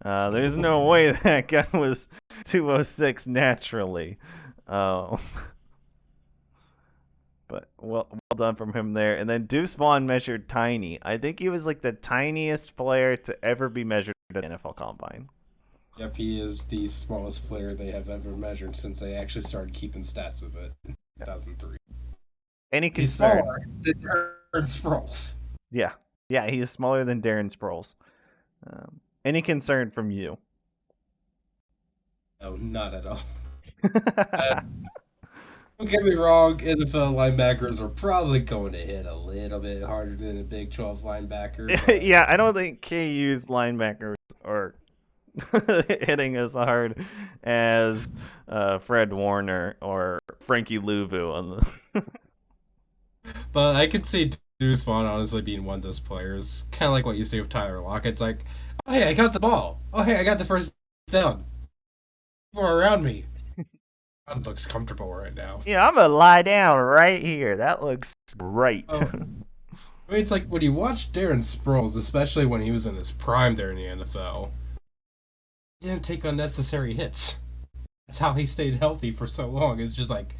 Speaker 1: there's no way that guy was 206 naturally. Uh, but well done from him there. And then Deuce Vaughn measured tiny. I think he was like the tiniest player to ever be measured at the NFL Combine.
Speaker 2: Yep, he is the smallest player they have ever measured since they actually started keeping stats of it in 2003.
Speaker 1: Any
Speaker 2: He's
Speaker 1: concern?
Speaker 2: smaller than Darren Sproles.
Speaker 1: Yeah. Yeah, he is smaller than Darren Sproles. Any concern from you?
Speaker 2: No, not at all. Don't get me wrong, NFL linebackers are probably going to hit a little bit harder than a Big 12 linebacker, but
Speaker 1: Yeah, I don't think KU's linebackers are hitting as hard as Fred Warner or Frankie Louvu on the.
Speaker 2: I could see Deuce Vaughn honestly being one of those players, kind of like what you say with Tyler Lockett. It's like, oh hey, I got the ball. Oh hey, I got the first down. People are around me. God looks comfortable right now.
Speaker 1: Yeah, I'm gonna lie down right here. That looks great.
Speaker 2: Oh, I mean, it's like when you watch Darren Sproles, especially when he was in his prime there in the NFL, he didn't take unnecessary hits. That's how he stayed healthy for so long. It's just like,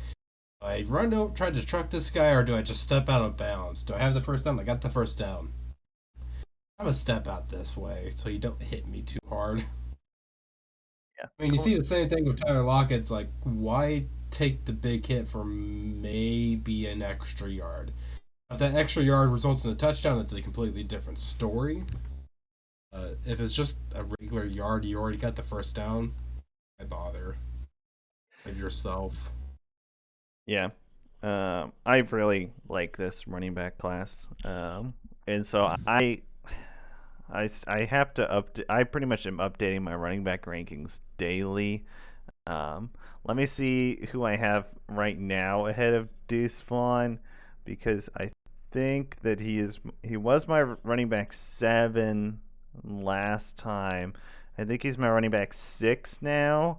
Speaker 2: do I run over, try to truck this guy, or do I just step out of bounds? Do I have the first down? I got the first down. I'm gonna step out this way so you don't hit me too hard.
Speaker 1: Yeah.
Speaker 2: I mean, you see the same thing with Tyler Lockett. It's like, why take the big hit for maybe an extra yard? If that extra yard results in a touchdown, it's a completely different story. If it's just a regular yard, you already got the first down. Why bother? Save yourself.
Speaker 1: Yeah. I really like this running back class. And so I have to I pretty much am updating my running back rankings daily. Let me see who I have right now ahead of Deuce Vaughn because I think that he was my running back 7 last time. I think he's my running back 6 now.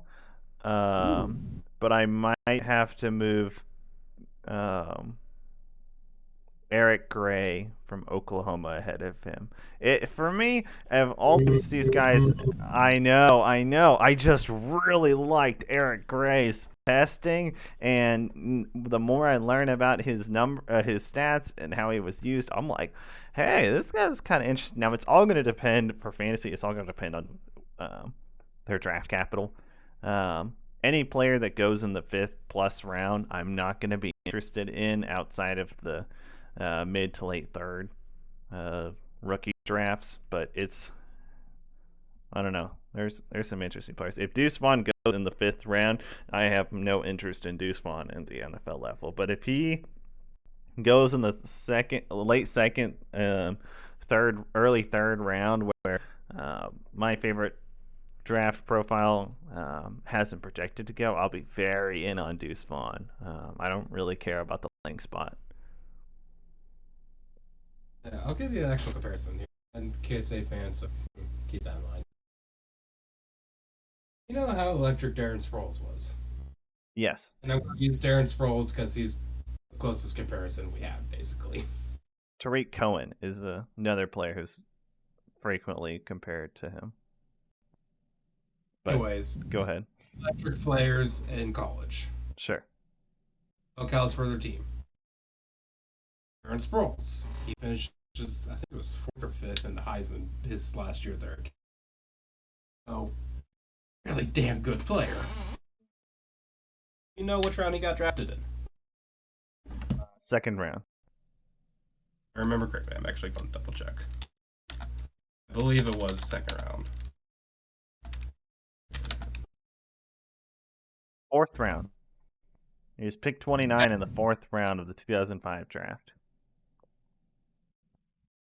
Speaker 1: But I might have to move um, Eric Gray from Oklahoma ahead of him. For me, of all these guys, I know. I just really liked Eric Gray's testing, and the more I learn about his stats, and how he was used, I'm like, hey, this guy was kind of interesting. Now it's all going to depend for fantasy. It's all going to depend on their draft capital. Any player that goes in the 5th plus round, I'm not going to be interested in outside of the mid to late 3rd rookie drafts, but I don't know. There's some interesting players. If Deuce Vaughn goes in the 5th round, I have no interest in Deuce Vaughn in the NFL level. But if he goes in the late second, third, early 3rd round, where my favorite draft profile hasn't projected to go, I'll be very in on Deuce Vaughn. I don't really care about the playing spot.
Speaker 2: Yeah, I'll give you an actual comparison here. And KSA fans, so keep that in mind. You know how electric Darren Sproles was?
Speaker 1: Yes.
Speaker 2: And I'm going to use Darren Sproles because he's the closest comparison we have, basically.
Speaker 1: Tariq Cohen is another player who's frequently compared to him. But
Speaker 2: anyways,
Speaker 1: go ahead.
Speaker 2: Electric players in college.
Speaker 1: Sure.
Speaker 2: Locales for their team. Darren Sproles. He finished I think it was 4th or 5th in the Heisman his last year there. Oh, really damn good player. You know which round he got drafted in?
Speaker 1: 2nd round.
Speaker 2: I remember correctly. I'm actually going to double check. I believe it was 2nd round.
Speaker 1: 4th round. He was picked 29 in the 4th round of the 2005 draft.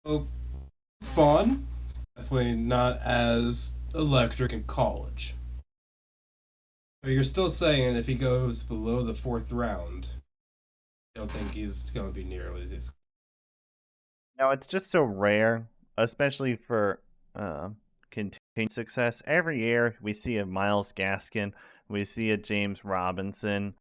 Speaker 2: Oh, fun. Definitely not as electric in college. But you're still saying if he goes below the 4th round, I don't think he's going to be nearly as.
Speaker 1: No, it's just so rare, especially for continued success. Every year we see a Myles Gaskin, we see a James Robinson,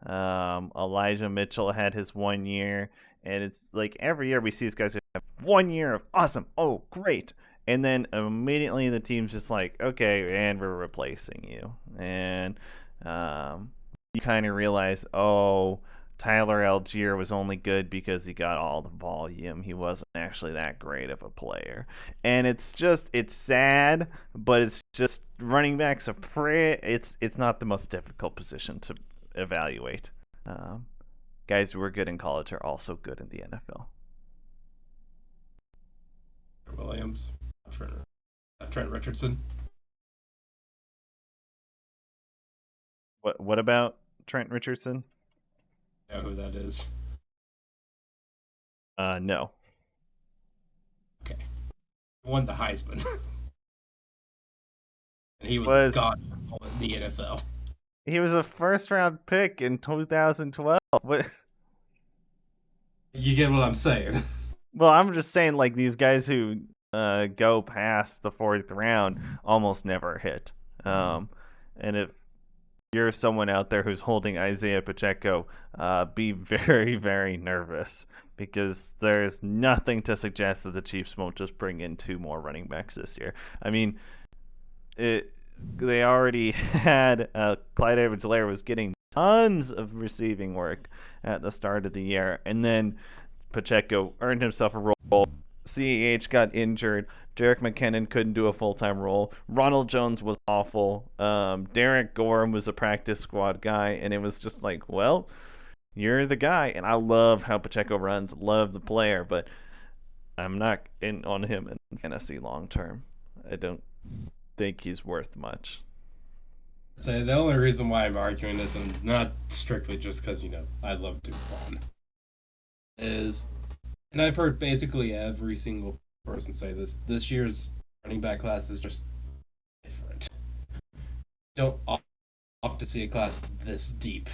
Speaker 1: Elijah Mitchell had his 1 year, and it's like every year we see these guys who have 1 year of awesome, oh great, and then immediately the team's just like, okay, and we're replacing you, and you kind of realize, oh, Tyler Algier was only good because he got all the volume. He wasn't actually that great of a player. And it's sad, but it's just running backs it's not the most difficult position to evaluate. Guys who were good in college are also good in the NFL.
Speaker 2: Williams, Trent Richardson.
Speaker 1: What about Trent Richardson?
Speaker 2: You know who that is?
Speaker 1: No.
Speaker 2: Okay. Won the Heisman. And he was god in the NFL.
Speaker 1: He was a 1st round pick in 2012. What?
Speaker 2: You get what I'm saying.
Speaker 1: Well, I'm just saying, like, these guys who go past the 4th round almost never hit. And if you're someone out there who's holding Isaiah Pacheco, be very, very nervous, because there's nothing to suggest that the Chiefs won't just bring in 2 more running backs this year. I mean, they already had Clyde Edwards-Helaire was getting tons of receiving work at the start of the year, and then Pacheco earned himself a role. CEH got injured. Jerick McKinnon couldn't do a full-time role. Ronald Jones was awful. Derek Gorham was a practice squad guy, and it was just like, well, you're the guy. And I love how Pacheco runs, love the player, but I'm not in on him in fantasy long term. I don't think he's worth much.
Speaker 2: So the only reason why I'm arguing this, and not strictly just because, I love Deuce Vaughn, is, and I've heard basically every single person say this year's running back class is just different. Don't often see a class this deep.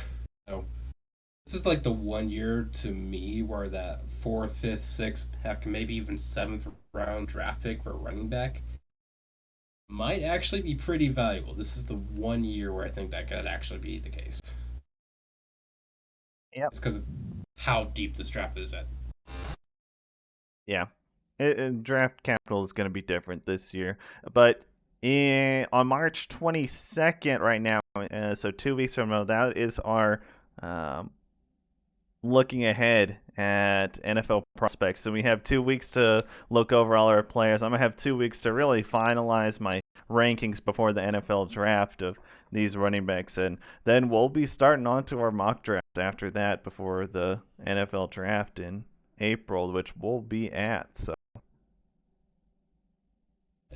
Speaker 2: This is like the one year to me where that fourth, fifth, sixth, heck, maybe even seventh round draft pick for a running back might actually be pretty valuable. This is the one year where I think that could actually be the case.
Speaker 1: Yep.
Speaker 2: It's because of how deep this draft is at.
Speaker 1: Yeah. Draft capital is going to be different this year. But on March 22nd, right now, so 2 weeks from now, that is our um, looking ahead at NFL prospects. So we have 2 weeks to look over all our players. I'm going to have 2 weeks to really finalize my rankings before the NFL draft of these running backs. And then we'll be starting on to our mock drafts after that before the NFL draft in April, which we'll be at. So,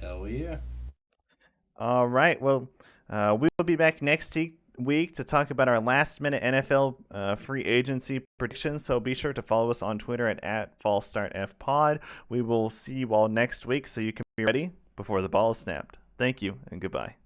Speaker 2: Hell yeah.
Speaker 1: all right. Well, we will be back next week to talk about our last minute NFL free agency predictions. So be sure to follow us on Twitter at FallStartFPod. We will see you all next week so you can be ready before the ball is snapped. Thank you and goodbye.